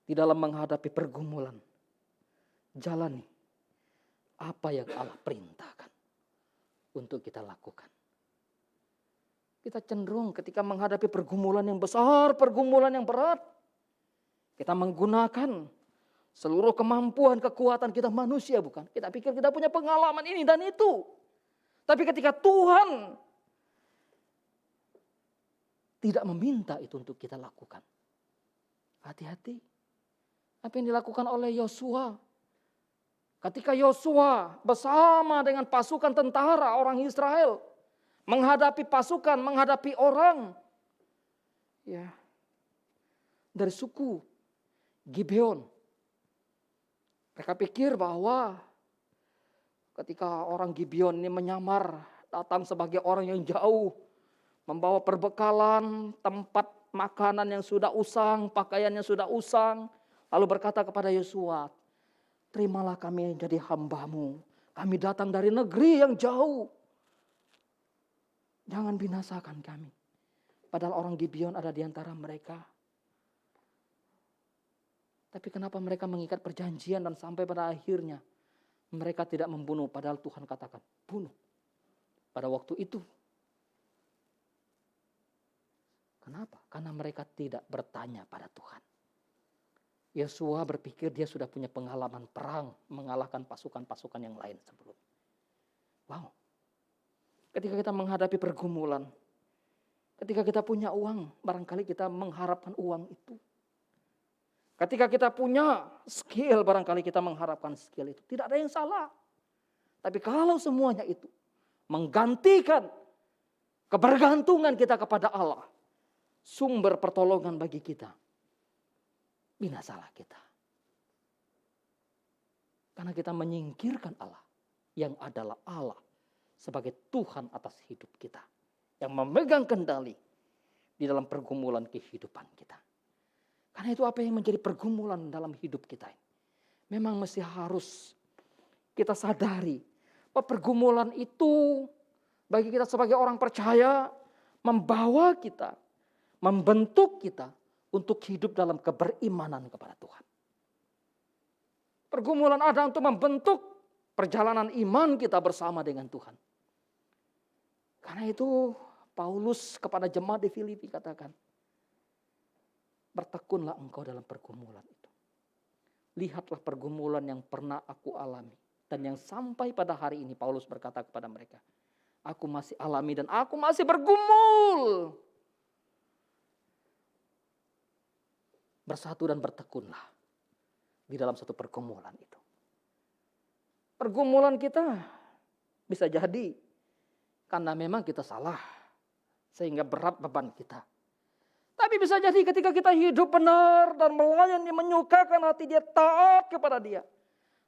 di dalam menghadapi pergumulan, jalani apa yang Allah perintahkan untuk kita lakukan. Kita cenderung ketika menghadapi pergumulan yang besar, pergumulan yang berat, kita menggunakan seluruh kemampuan, kekuatan kita manusia, bukan? Kita pikir kita punya pengalaman ini dan itu. Tapi ketika Tuhan tidak meminta itu untuk kita lakukan, hati-hati. Apa yang dilakukan oleh Yosua. Ketika Yosua bersama dengan pasukan tentara orang Israel menghadapi pasukan, menghadapi orang ya dari suku Gibeon. Mereka pikir bahwa ketika orang Gibeon ini menyamar datang sebagai orang yang jauh, membawa perbekalan, tempat makanan yang sudah usang, pakaian yang sudah usang. Lalu berkata kepada Yosua, terimalah kami jadi hamba-Mu. Kami datang dari negeri yang jauh. Jangan binasakan kami. Padahal orang Gibeon ada di antara mereka. Tapi kenapa mereka mengikat perjanjian dan sampai pada akhirnya mereka tidak membunuh, padahal Tuhan katakan bunuh pada waktu itu. Kenapa? Karena mereka tidak bertanya pada Tuhan. Yosua berpikir dia sudah punya pengalaman perang mengalahkan pasukan-pasukan yang lain sebelum. Wow. Ketika kita menghadapi pergumulan, ketika kita punya uang, barangkali kita mengharapkan uang itu. Ketika kita punya skill, barangkali kita mengharapkan skill itu. Tidak ada yang salah. Tapi kalau semuanya itu menggantikan kebergantungan kita kepada Allah, sumber pertolongan bagi kita, binasalah kita. Karena kita menyingkirkan Allah yang adalah Allah sebagai Tuhan atas hidup kita. Yang memegang kendali di dalam pergumulan kehidupan kita. Karena itu apa yang menjadi pergumulan dalam hidup kita ini. Memang mesti harus kita sadari bahwa pergumulan itu bagi kita sebagai orang percaya membawa kita, membentuk kita untuk hidup dalam keberimanan kepada Tuhan. Pergumulan ada untuk membentuk perjalanan iman kita bersama dengan Tuhan. Karena itu Paulus kepada jemaat di Filipi katakan, bertekunlah engkau dalam pergumulan itu. Lihatlah pergumulan yang pernah aku alami. Dan yang sampai pada hari ini Paulus berkata kepada mereka, aku masih alami dan aku masih bergumul. Bersatu dan bertekunlah di dalam satu pergumulan itu. Pergumulan kita bisa jadi karena memang kita salah. Sehingga berat beban kita. Tapi bisa jadi ketika kita hidup benar dan melayani, menyukakan hati dia, taat kepada dia.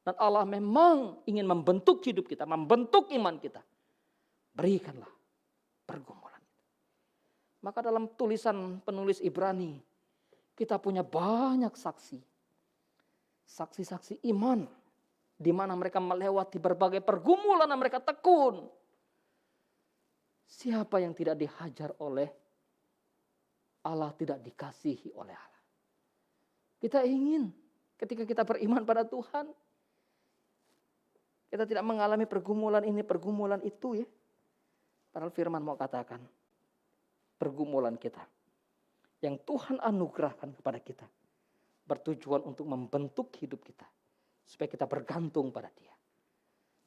Dan Allah memang ingin membentuk hidup kita, membentuk iman kita. Berikanlah pergumulan. Maka dalam tulisan penulis Ibrani, kita punya banyak saksi. Saksi-saksi iman. Di mana mereka melewati berbagai pergumulan dan mereka tekun. Siapa yang tidak dihajar oleh Allah, tidak dikasihi oleh Allah. Kita ingin ketika kita beriman pada Tuhan, kita tidak mengalami pergumulan ini, pergumulan itu ya. Padahal firman mau katakan, pergumulan kita yang Tuhan anugerahkan kepada kita bertujuan untuk membentuk hidup kita. Supaya kita bergantung pada dia.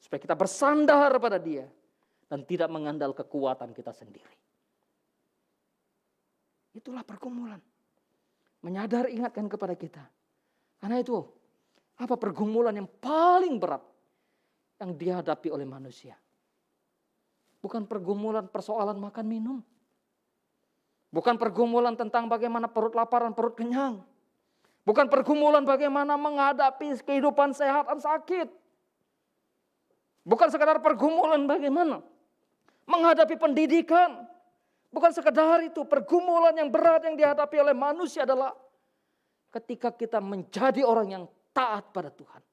Supaya kita bersandar pada dia. Dan tidak mengandal kekuatan kita sendiri. Itulah pergumulan. Menyadar, ingatkan kepada kita. Karena itu, apa pergumulan yang paling berat yang dihadapi oleh manusia? Bukan pergumulan persoalan makan minum. Bukan pergumulan tentang bagaimana perut lapar dan perut kenyang. Bukan pergumulan bagaimana menghadapi kehidupan sehat dan sakit. Bukan sekadar pergumulan bagaimana menghadapi pendidikan. Bukan sekedar itu, pergumulan yang berat yang dihadapi oleh manusia adalah ketika kita menjadi orang yang taat pada Tuhan.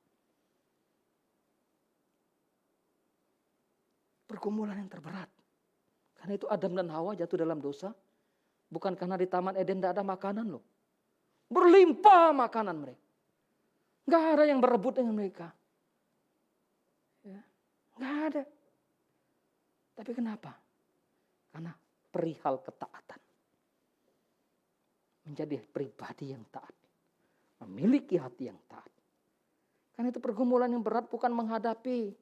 Pergumulan yang terberat. Karena itu Adam dan Hawa jatuh dalam dosa. Bukan karena di Taman Eden tidak ada makanan loh. Berlimpah makanan mereka. Gak ada yang berebut dengan mereka. Ya, gak ada. Tapi kenapa? Karena perihal ketaatan. Menjadi pribadi yang taat. Memiliki hati yang taat. Karena itu pergumulan yang berat bukan menghadapi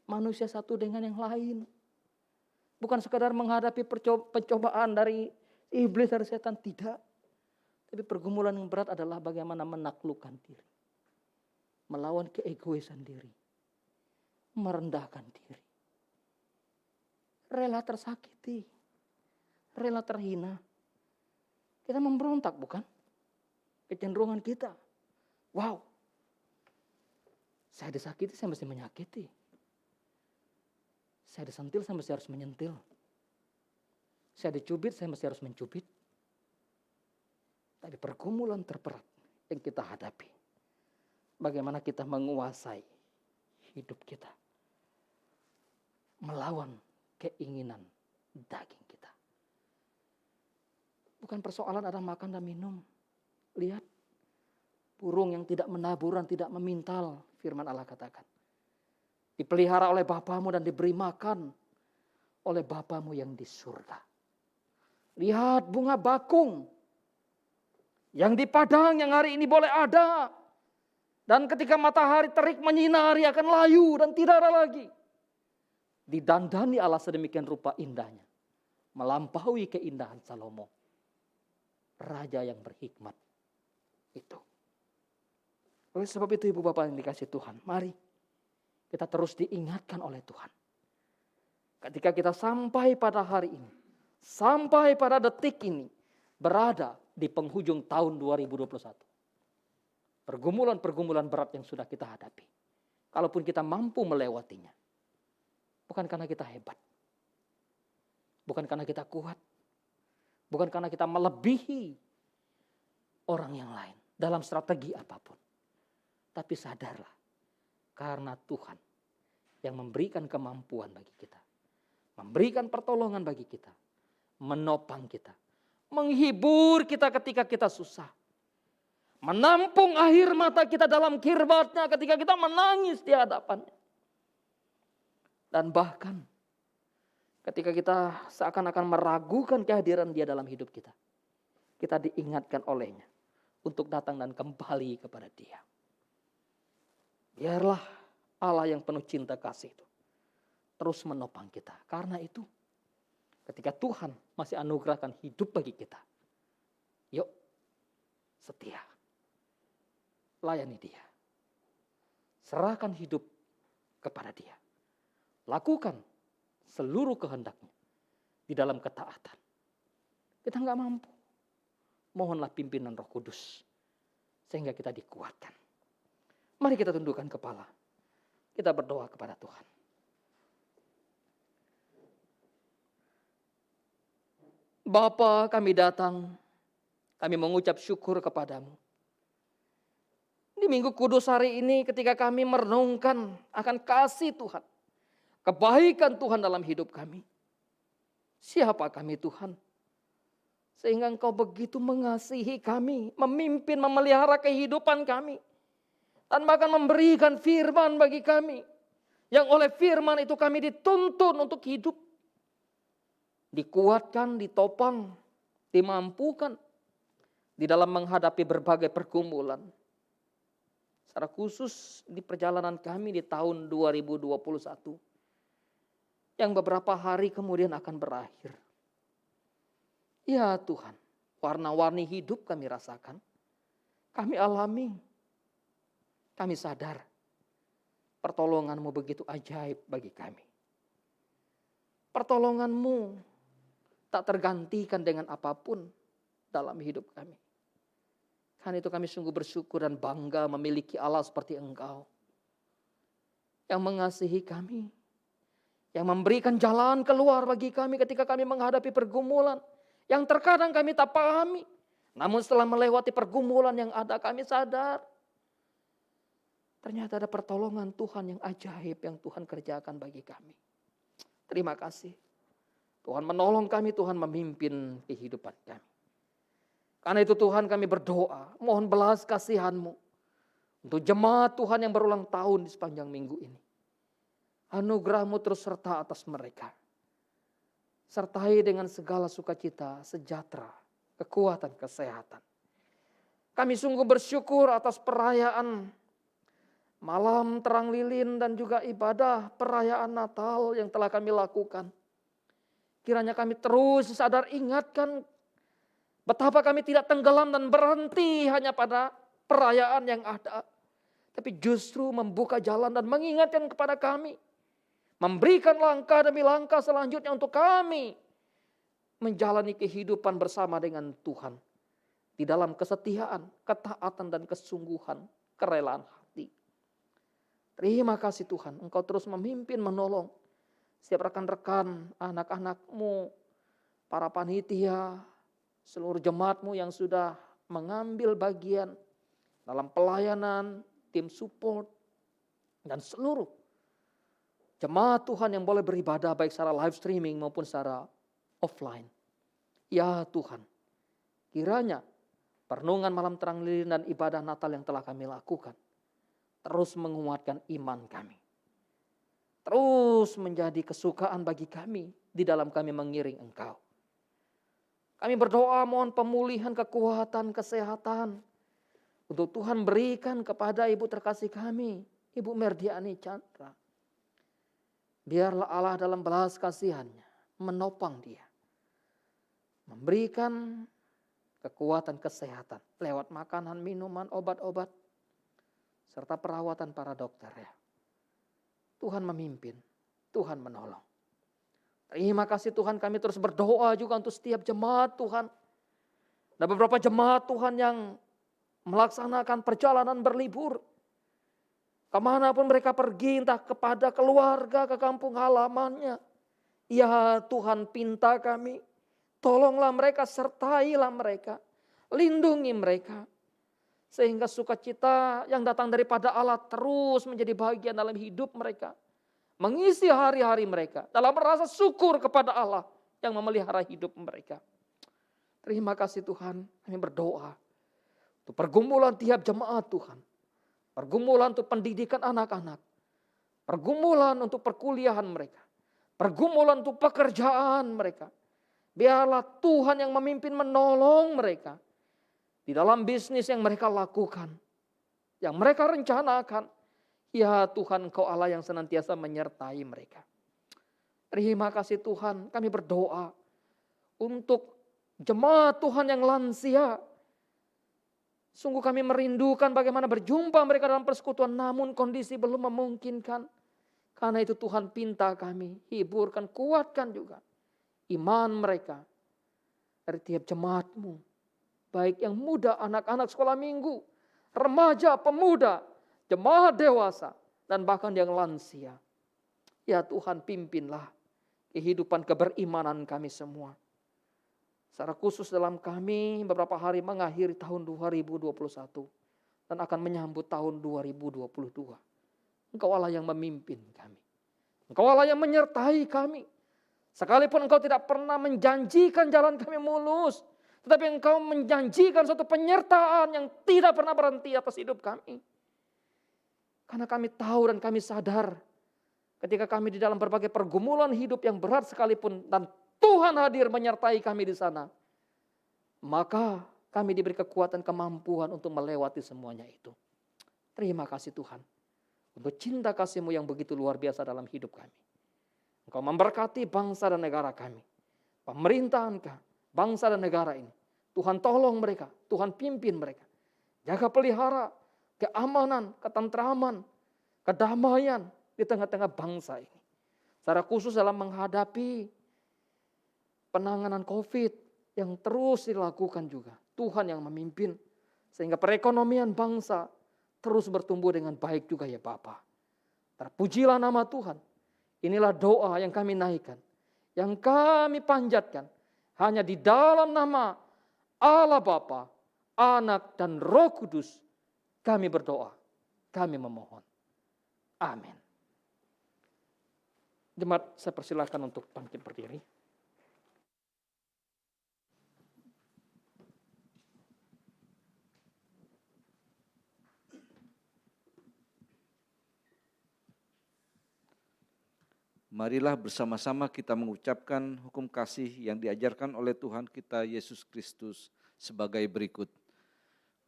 manusia satu dengan yang lain. Bukan sekadar menghadapi pencobaan dari iblis, dari setan. Tidak. Tapi pergumulan yang berat adalah bagaimana menaklukkan diri. Melawan keegoisan diri. Merendahkan diri. Rela tersakiti. Rela terhina. Kita memberontak bukan? Kecenderungan kita. Wow. Saya disakiti, saya mesti menyakiti. Saya disentil, saya mesti harus menyentil. Saya dicubit, saya mesti harus mencubit. Tapi pergumulan terberat yang kita hadapi, bagaimana kita menguasai hidup kita, melawan keinginan daging kita. Bukan persoalan ada makan dan minum. Lihat, burung yang tidak menabur dan tidak memintal, firman Allah katakan, dipelihara oleh Bapamu dan diberi makan oleh Bapamu yang di surga. Lihat bunga bakung yang di padang yang hari ini boleh ada. Dan ketika matahari terik menyinari akan layu dan tidak ada lagi. Didandani Allah sedemikian rupa indahnya. Melampaui keindahan Salomo. Raja yang berhikmat itu. Oleh sebab itu ibu bapak yang dikasih Tuhan, mari kita terus diingatkan oleh Tuhan. Ketika kita sampai pada hari ini, sampai pada detik ini, berada di penghujung tahun 2021. Pergumulan-pergumulan berat yang sudah kita hadapi. Kalaupun kita mampu melewatinya. Bukan karena kita hebat. Bukan karena kita kuat. Bukan karena kita melebihi orang yang lain dalam strategi apapun. Tapi sadarlah, karena Tuhan yang memberikan kemampuan bagi kita. Memberikan pertolongan bagi kita. Menopang kita. Menghibur kita ketika kita susah. Menampung air mata kita dalam kirbatnya ketika kita menangis di hadapannya. Dan bahkan ketika kita seakan-akan meragukan kehadiran Dia dalam hidup kita. Kita diingatkan olehnya untuk datang dan kembali kepada Dia. Biarlah Allah yang penuh cinta kasih itu terus menopang kita. Karena itu ketika Tuhan masih anugerahkan hidup bagi kita. Yuk setia. Layani Dia. Serahkan hidup kepada Dia. Lakukan seluruh kehendaknya di dalam ketaatan. Kita nggak mampu. Mohonlah pimpinan Roh Kudus sehingga kita dikuatkan. Mari kita tundukkan kepala. Kita berdoa kepada Tuhan. Bapa, kami datang. Kami mengucap syukur kepadamu. Di Minggu Kudus hari ini ketika kami merenungkan akan kasih Tuhan. Kebaikan Tuhan dalam hidup kami. Siapa kami Tuhan? Sehingga Engkau begitu mengasihi kami. Memimpin, memelihara kehidupan kami. Dan bahkan memberikan firman bagi kami. Yang oleh firman itu kami dituntun untuk hidup. Dikuatkan, ditopang, dimampukan. Di dalam menghadapi berbagai pergumulan. Secara khusus di perjalanan kami di tahun 2021. Yang beberapa hari kemudian akan berakhir. Ya Tuhan, warna-warni hidup kami rasakan. Kami alami. Kami sadar. Pertolongan-Mu begitu ajaib bagi kami. Pertolongan-Mu tak tergantikan dengan apapun dalam hidup kami. Karena itu kami sungguh bersyukur dan bangga memiliki Allah seperti Engkau. Yang mengasihi kami. Yang memberikan jalan keluar bagi kami ketika kami menghadapi pergumulan. Yang terkadang kami tak pahami. Namun setelah melewati pergumulan yang ada kami sadar. Ternyata ada pertolongan Tuhan yang ajaib yang Tuhan kerjakan bagi kami. Terima kasih. Tuhan menolong kami, Tuhan memimpin kehidupan kami. Karena itu Tuhan kami berdoa, mohon belas kasihan-Mu untuk jemaat Tuhan yang berulang tahun di sepanjang minggu ini. Anugerah-Mu terus serta atas mereka. Sertai dengan segala sukacita, sejahtera, kekuatan, kesehatan. Kami sungguh bersyukur atas perayaan malam terang lilin dan juga ibadah perayaan Natal yang telah kami lakukan. Kiranya kami terus sadar ingatkan betapa kami tidak tenggelam dan berhenti hanya pada perayaan yang ada. Tapi justru membuka jalan dan mengingatkan kepada kami. Memberikan langkah demi langkah selanjutnya untuk kami menjalani kehidupan bersama dengan Tuhan. Di dalam kesetiaan, ketaatan dan kesungguhan, kerelaan hati. Terima kasih Tuhan, Engkau terus memimpin, menolong. Setiap rekan-rekan, anak-anak-Mu, para panitia, seluruh jemaat-Mu yang sudah mengambil bagian dalam pelayanan, tim support, dan seluruh jemaat Tuhan yang boleh beribadah baik secara live streaming maupun secara offline. Ya Tuhan, kiranya perenungan malam terang lilin dan ibadah Natal yang telah kami lakukan terus menguatkan iman kami. Terus menjadi kesukaan bagi kami di dalam kami mengiring Engkau. Kami berdoa mohon pemulihan kekuatan, kesehatan untuk Tuhan berikan kepada Ibu terkasih kami, Ibu Merdiani Chandra. Biarlah Allah dalam belas kasihannya menopang dia. Memberikan kekuatan kesehatan lewat makanan, minuman, obat-obat, serta perawatan para dokter ya. Tuhan memimpin, Tuhan menolong. Terima kasih Tuhan, kami terus berdoa juga untuk setiap jemaat Tuhan. Ada beberapa jemaat Tuhan yang melaksanakan perjalanan berlibur. Kemanapun mereka pergi, entah kepada keluarga, ke kampung halamannya. Ya Tuhan, pinta kami, tolonglah mereka, sertailah mereka, lindungi mereka. Sehingga sukacita yang datang daripada Allah terus menjadi bagian dalam hidup mereka. Mengisi hari-hari mereka dalam rasa syukur kepada Allah yang memelihara hidup mereka. Terima kasih Tuhan, kami berdoa untuk pergumulan tiap jemaat Tuhan. Pergumulan untuk pendidikan anak-anak. Pergumulan untuk perkuliahan mereka. Pergumulan untuk pekerjaan mereka. Biarlah Tuhan yang memimpin menolong mereka. Di dalam bisnis yang mereka lakukan. Yang mereka rencanakan. Ya Tuhan, Engkau Allah yang senantiasa menyertai mereka. Terima kasih Tuhan, kami berdoa untuk jemaat Tuhan yang lansia. Sungguh kami merindukan bagaimana berjumpa mereka dalam persekutuan, namun kondisi belum memungkinkan. Karena itu Tuhan pinta kami, hiburkan, kuatkan juga iman mereka dari tiap jemaat-Mu. Baik yang muda, anak-anak sekolah minggu, remaja, pemuda, jemaat dewasa, dan bahkan yang lansia. Ya Tuhan, pimpinlah kehidupan keberimanan kami semua. Secara khusus dalam kami beberapa hari mengakhiri tahun 2021 dan akan menyambut tahun 2022. Engkau Allah yang memimpin kami. Engkau Allah yang menyertai kami. Sekalipun Engkau tidak pernah menjanjikan jalan kami mulus, tetapi Engkau menjanjikan suatu penyertaan yang tidak pernah berhenti atas hidup kami. Karena kami tahu dan kami sadar ketika kami di dalam berbagai pergumulan hidup yang berat sekalipun dan Tuhan hadir menyertai kami di sana, maka kami diberi kekuatan, kemampuan untuk melewati semuanya itu. Terima kasih Tuhan untuk cinta kasih-Mu yang begitu luar biasa dalam hidup kami. Engkau memberkati bangsa dan negara kami, pemerintahan bangsa dan negara ini. Tuhan tolong mereka, Tuhan pimpin mereka. Jaga pelihara keamanan, ketentraman, kedamaian di tengah-tengah bangsa ini. Secara khusus dalam menghadapi penanganan COVID yang terus dilakukan juga. Tuhan yang memimpin sehingga perekonomian bangsa terus bertumbuh dengan baik juga ya Bapa. Terpujilah nama Tuhan. Inilah doa yang kami naikkan, yang kami panjatkan hanya di dalam nama Allah Bapa, Anak dan Roh Kudus. Kami berdoa, kami memohon. Amin. Jemaat, saya persilakan untuk bangkit berdiri. Marilah bersama-sama kita mengucapkan hukum kasih yang diajarkan oleh Tuhan kita Yesus Kristus sebagai berikut.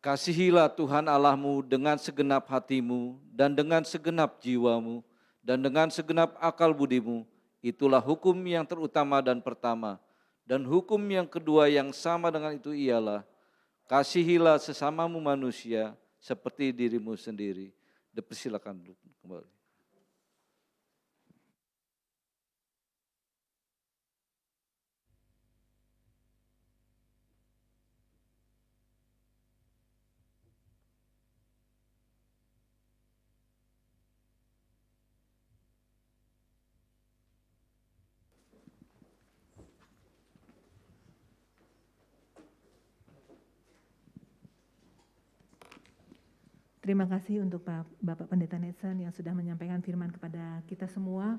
Kasihilah Tuhan Allahmu dengan segenap hatimu dan dengan segenap jiwamu dan dengan segenap akal budimu. Itulah hukum yang terutama dan pertama. Dan hukum yang kedua yang sama dengan itu ialah, kasihilah sesamamu manusia seperti dirimu sendiri. Dipersilakan dulu kembali. Terima kasih untuk Bapak Pendeta Netsen yang sudah menyampaikan firman kepada kita semua.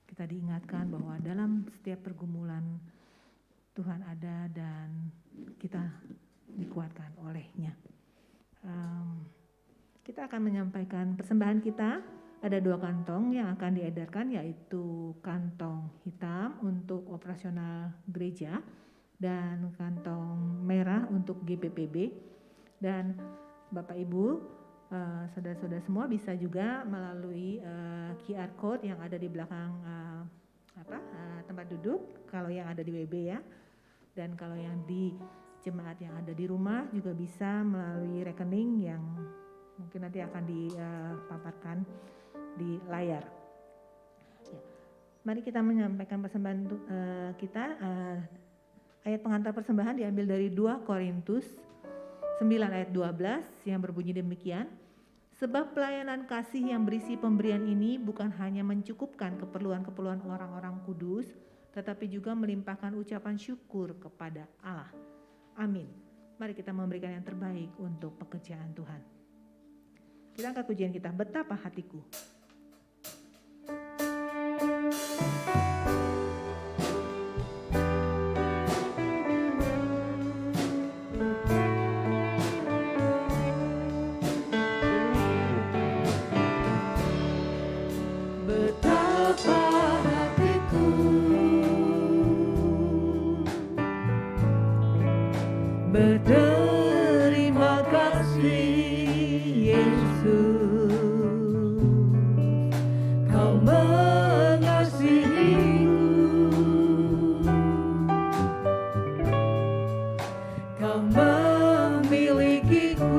Kita diingatkan bahwa dalam setiap pergumulan Tuhan ada dan kita dikuatkan oleh-Nya. Kita akan menyampaikan persembahan kita. Ada 2 kantong yang akan diedarkan, yaitu kantong hitam untuk operasional gereja dan kantong merah untuk GPPB. Dan Bapak Ibu, saudara-saudara semua bisa juga melalui QR code yang ada di belakang tempat duduk kalau yang ada di WB ya. Dan kalau yang di jemaat yang ada di rumah juga bisa melalui rekening yang mungkin nanti akan dipaparkan di layar. Ya. Mari kita menyampaikan persembahan kita. Ayat pengantar persembahan diambil dari 2 Korintus 9 ayat 12 yang berbunyi demikian. Sebab pelayanan kasih yang berisi pemberian ini bukan hanya mencukupkan keperluan-keperluan orang-orang kudus, tetapi juga melimpahkan ucapan syukur kepada Allah. Amin. Mari kita memberikan yang terbaik untuk pekerjaan Tuhan. Kita angkat pujian kita, Betapa Hatiku. Berterima kasih Yesus, Kau mengasihiku, Kau memilikiku.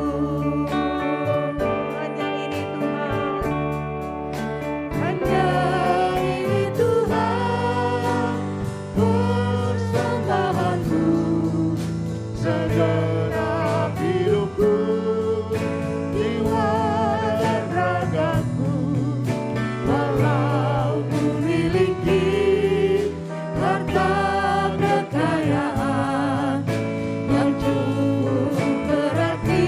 Hanya ini Tuhan, hanya ini Tuhan, persembahanku segenap hidupku, jiwa dan ragaku. Walau ku miliki harta kekayaan yang cukup berarti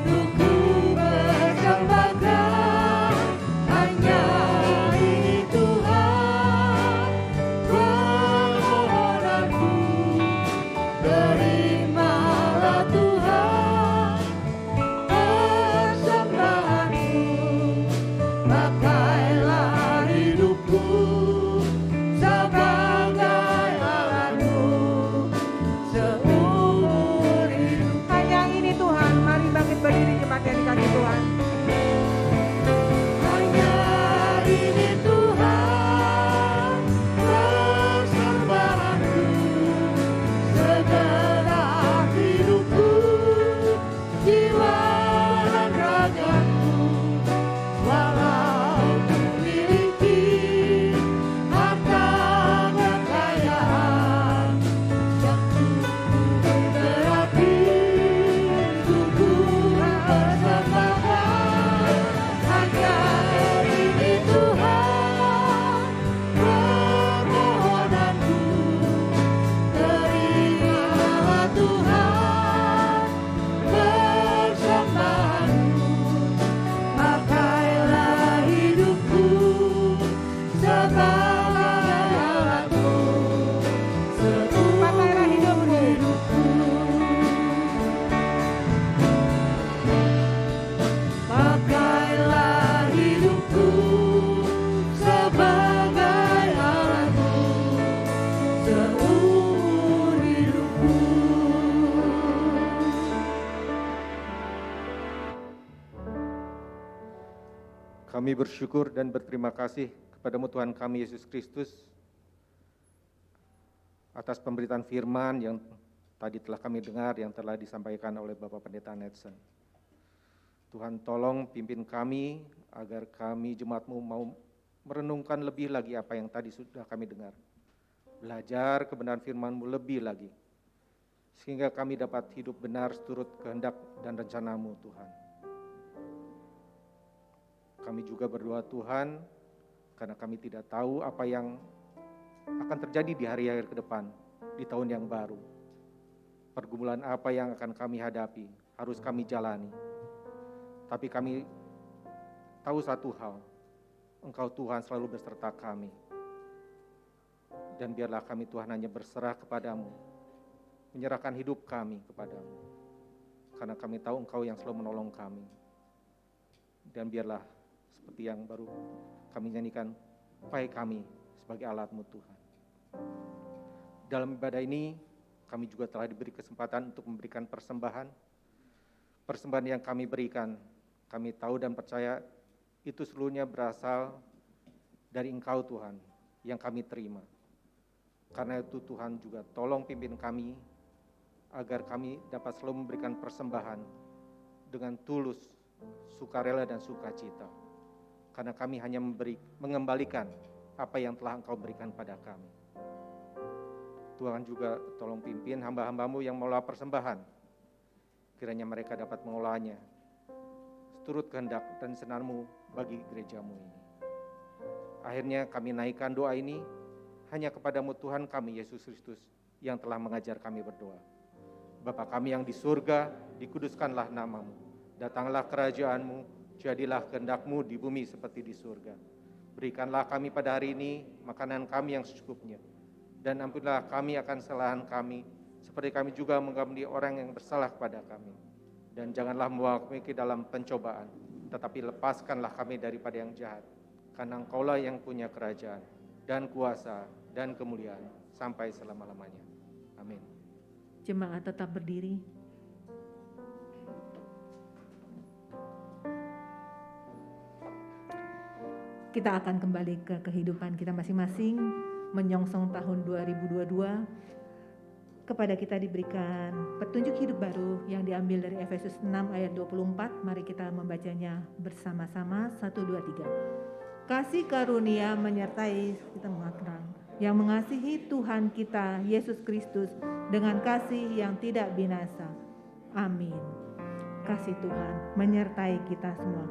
untuk ku persembahkan, hanya ini Tuhan permohonanku. Terimalah Tuhan persembahanku, pakailah hidupku sebagai alatmu seumur hidup. Hanya ini Tuhan, mari bangkit berdiri jemaat yang dikasihi Tuhan. Hanya ini Tuhan persembahanku, segenap hidupku, jiwa dan ragaku. Walau ku miliki harta kekayaan yang cukup berarti untuk ku persembahkan, hanya ini Tuhan permohonanku. Terimalah Tuhan persembahanku, pakailah hidupku sebagai alatmu seumur hidupku. Pakailah hidupku sebagai alatmu seumur hidupku. Kami bersyukur dan berterima kasih kepadamu Tuhan kami Yesus Kristus atas pemberitaan firman yang tadi telah kami dengar, yang telah disampaikan oleh Bapak Pendeta Netsen. Tuhan tolong pimpin kami agar kami jemaat-Mu mau merenungkan lebih lagi apa yang tadi sudah kami dengar. Belajar kebenaran firman-Mu lebih lagi, sehingga kami dapat hidup benar seturut kehendak dan rencana-Mu Tuhan. Kami juga berdoa Tuhan, karena kami tidak tahu apa yang akan terjadi di hari-hari ke depan, di tahun yang baru. Pergumulan apa yang akan kami hadapi, harus kami jalani. Tapi kami tahu satu hal, Engkau Tuhan selalu beserta kami. Dan biarlah kami Tuhan hanya berserah kepadamu, menyerahkan hidup kami kepadamu. Karena kami tahu Engkau yang selalu menolong kami. Dan biarlah seperti yang baru kami nyanyikan, pakai kami sebagai alat-Mu Tuhan. Dalam ibadah ini, kami juga telah diberi kesempatan untuk memberikan persembahan. Persembahan yang kami berikan, kami tahu dan percaya itu seluruhnya berasal dari Engkau Tuhan, yang kami terima. Karena itu Tuhan juga tolong pimpin kami, agar kami dapat selalu memberikan persembahan dengan tulus, sukarela dan sukacita. Karena kami hanya mengembalikan apa yang telah Engkau berikan pada kami. Tuhan juga tolong pimpin hamba-hamba-Mu yang mengolah persembahan. Kiranya mereka dapat mengolahnya seturut kehendak dan senar-Mu bagi gereja-Mu ini. Akhirnya kami naikkan doa ini hanya kepadamu Tuhan kami Yesus Kristus yang telah mengajar kami berdoa. Bapa kami yang di surga, dikuduskanlah nama-Mu. Datanglah kerajaan-Mu, jadilah kehendak-Mu di bumi seperti di surga. Berikanlah kami pada hari ini makanan kami yang secukupnya. Dan ampunilah kami akan kesalahan kami, seperti kami juga mengampuni orang yang bersalah kepada kami. Dan janganlah membawa kami ke dalam pencobaan, tetapi lepaskanlah kami daripada yang jahat. Karena Engkaulah yang punya kerajaan, dan kuasa, dan kemuliaan, sampai selama-lamanya. Amin. Jemaat tetap berdiri. Kita akan kembali ke kehidupan kita masing-masing, menyongsong tahun 2022. Kepada kita diberikan petunjuk hidup baru yang diambil dari Efesus 6 ayat 24. Mari kita membacanya bersama-sama. 1, 2, 3. Kasih karunia menyertai kita mengatakan yang mengasihi Tuhan kita Yesus Kristus dengan kasih yang tidak binasa. Amin. Kasih Tuhan menyertai kita semua.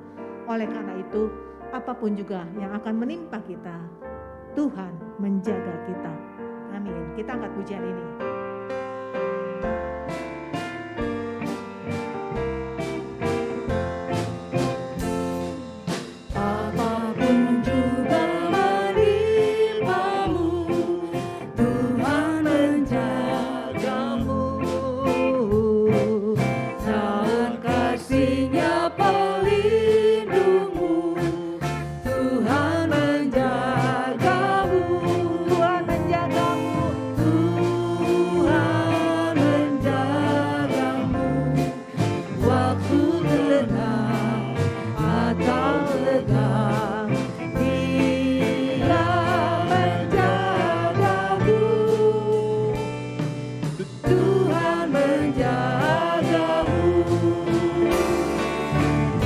Oleh karena itu, apapun juga yang akan menimpa kita, Tuhan menjaga kita. Amin. Kita angkat pujian ini. Apapun juga menimpamu, Tuhan menjagamu. Dalam kasih-Nya pelindungmu, Tuhan menjagamu. Tuhan menjagamu. Tuhan menjagamu. Waktu tenang atau tegang, Dia menjagamu. Tuhan menjagamu.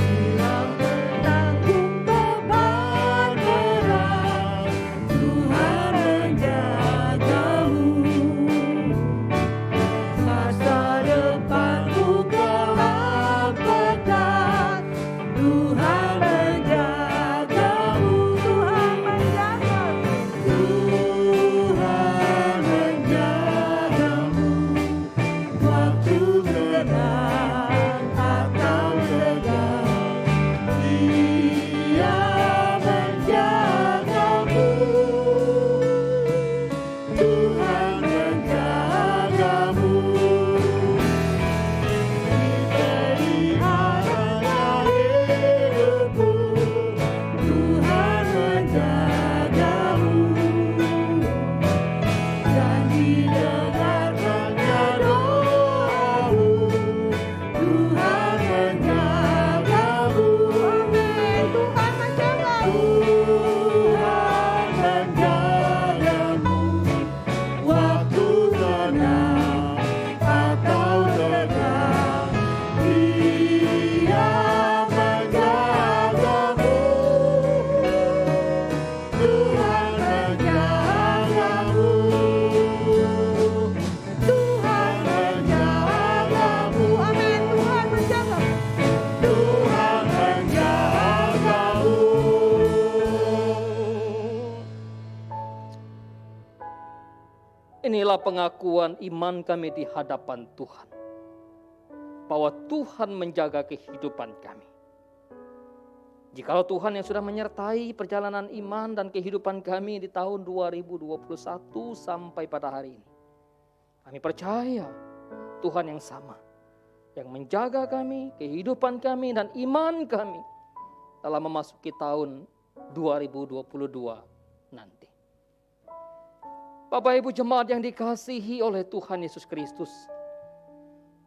Hilang menanggung beban berat, Tuhan menjagamu. Masa depanmu gelap petang, Tuhan menjagamu. Tuhan menjagamu. Tuhan menjagamu. Waktu tenang atau tegang, Dia menjagamu. Tuhan menjagamu. Dipelihara hidupmu, Tuhan menjagamu. Dan didengarkannya doamu, Tuhan menjagamu. Amin. Tuhan menjagamu. Tuhan menjagamu. Waktu tenang atau tegang, Dia menjagamu. Tuhan menjagamu. Tuhan menjagamu. Amin. Tuhan menjagamu. Tuhan menjagamu. Inilah pengakuan iman kami di hadapan Tuhan, bahwa Tuhan menjaga kehidupan kami. Jikalau Tuhan yang sudah menyertai perjalanan iman dan kehidupan kami di tahun 2021 sampai pada hari ini, kami percaya Tuhan yang sama, yang menjaga kami, kehidupan kami, dan iman kami dalam memasuki tahun 2022 nanti. Bapak Ibu jemaat yang dikasihi oleh Tuhan Yesus Kristus,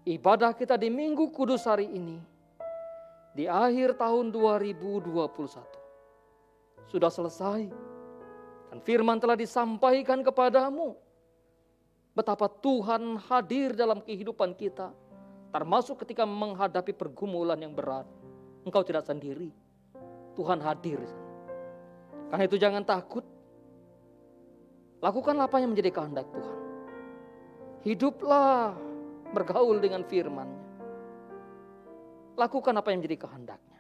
ibadah kita di Minggu Kudus hari ini, di akhir tahun 2021, sudah selesai. Dan firman telah disampaikan kepadamu, betapa Tuhan hadir dalam kehidupan kita, termasuk ketika menghadapi pergumulan yang berat. Engkau tidak sendiri, Tuhan hadir. Karena itu jangan takut. Lakukanlah apa yang menjadi kehendak Tuhan. Hiduplah bergaul dengan firman-Nya. Lakukan apa yang menjadi kehendaknya.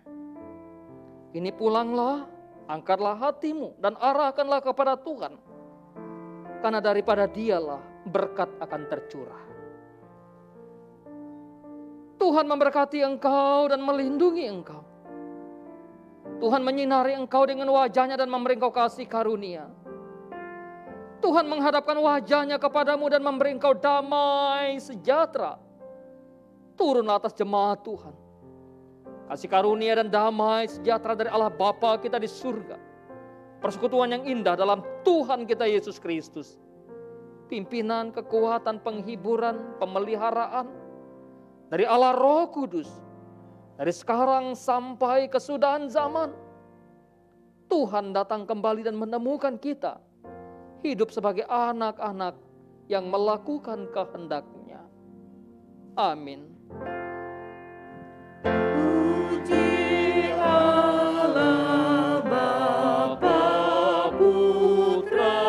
Ini pulanglah, angkatlah hatimu dan arahkanlah kepada Tuhan. Karena daripada Dialah berkat akan tercurah. Tuhan memberkati engkau dan melindungi engkau. Tuhan menyinari engkau dengan wajah-Nya dan memberi engkau kasih karunia. Tuhan menghadapkan wajah-Nya kepadamu dan memberi engkau damai sejahtera. Turunlah atas jemaat Tuhan. Kasih karunia dan damai sejahtera dari Allah Bapa kita di surga. Persekutuan yang indah dalam Tuhan kita Yesus Kristus. Pimpinan, kekuatan, penghiburan, pemeliharaan dari Allah Roh Kudus. Dari sekarang sampai kesudahan zaman. Tuhan datang kembali dan menemukan kita hidup sebagai anak-anak yang melakukan kehendak-Nya. Amin. Puji Allah Bapa Putra,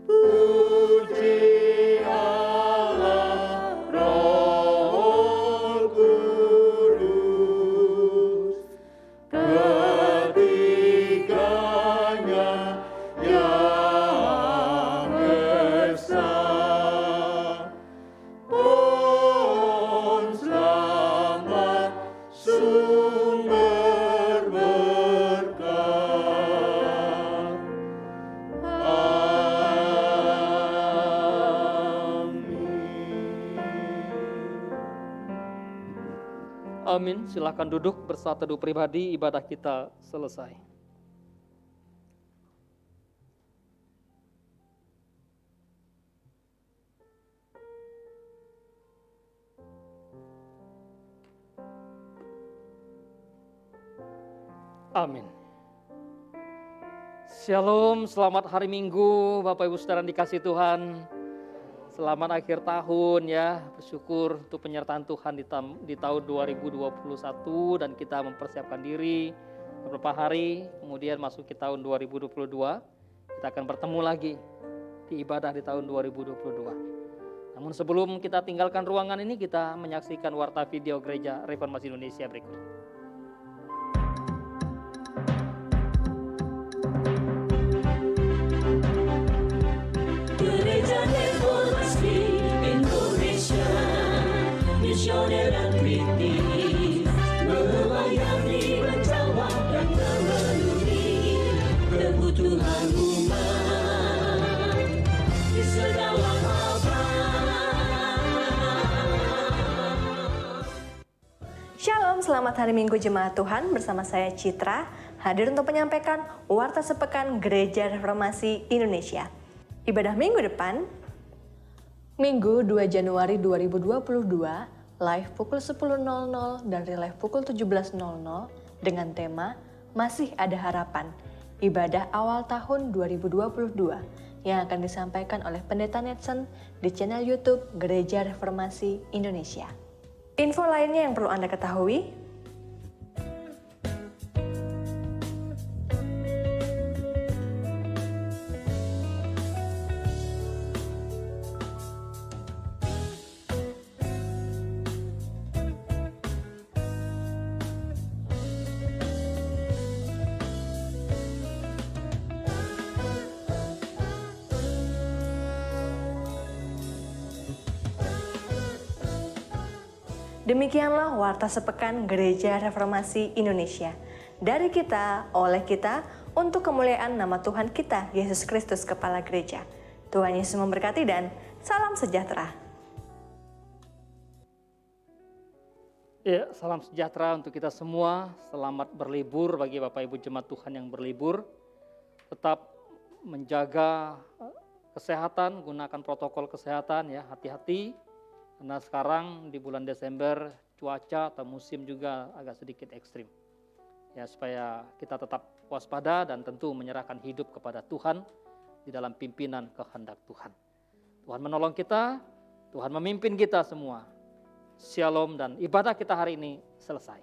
puji Allah Roh Kudus, ketiganya yang esa. Sumber berkat. Amin. Silakan duduk bersaat teduh pribadi, ibadah kita selesai. Amin. Shalom, selamat hari Minggu Bapak Ibu Saudara dikasih Tuhan. Selamat akhir tahun ya, bersyukur untuk penyertaan Tuhan di tahun 2021 dan kita mempersiapkan diri beberapa hari kemudian masuk ke tahun 2022. Kita akan bertemu lagi di ibadah di tahun 2022. Namun sebelum kita tinggalkan ruangan ini, kita menyaksikan warta video Gereja Reformasi Indonesia berikut. Gereja Reformasi Indonesia, misioner dan kritis, melayani, menjawab dan memenuhi kebutuhan umat di segala Shalom, selamat hari Minggu Jemaat Tuhan. Bersama saya Citra, hadir untuk menyampaikan Warta Sepekan Gereja Reformasi Indonesia. Ibadah minggu depan, Minggu 2 Januari 2022, live pukul 10.00 dan relive pukul 17.00 dengan tema Masih Ada Harapan, ibadah awal tahun 2022 yang akan disampaikan oleh Pendeta Netson di channel YouTube Gereja Reformasi Indonesia. Info lainnya yang perlu Anda ketahui, Demikianlah Warta Sepekan Gereja Reformasi Indonesia. Dari kita, oleh kita, untuk kemuliaan nama Tuhan kita, Yesus Kristus Kepala Gereja. Tuhan Yesus memberkati dan salam sejahtera. Ya, salam sejahtera untuk kita semua. Selamat berlibur bagi Bapak Ibu jemaat Tuhan yang berlibur. Tetap menjaga kesehatan, gunakan protokol kesehatan ya, hati-hati. Karena sekarang di bulan Desember cuaca atau musim juga agak sedikit ekstrim. Ya, supaya kita tetap waspada dan tentu menyerahkan hidup kepada Tuhan di dalam pimpinan kehendak Tuhan. Tuhan menolong kita, Tuhan memimpin kita semua. Shalom dan ibadah kita hari ini selesai.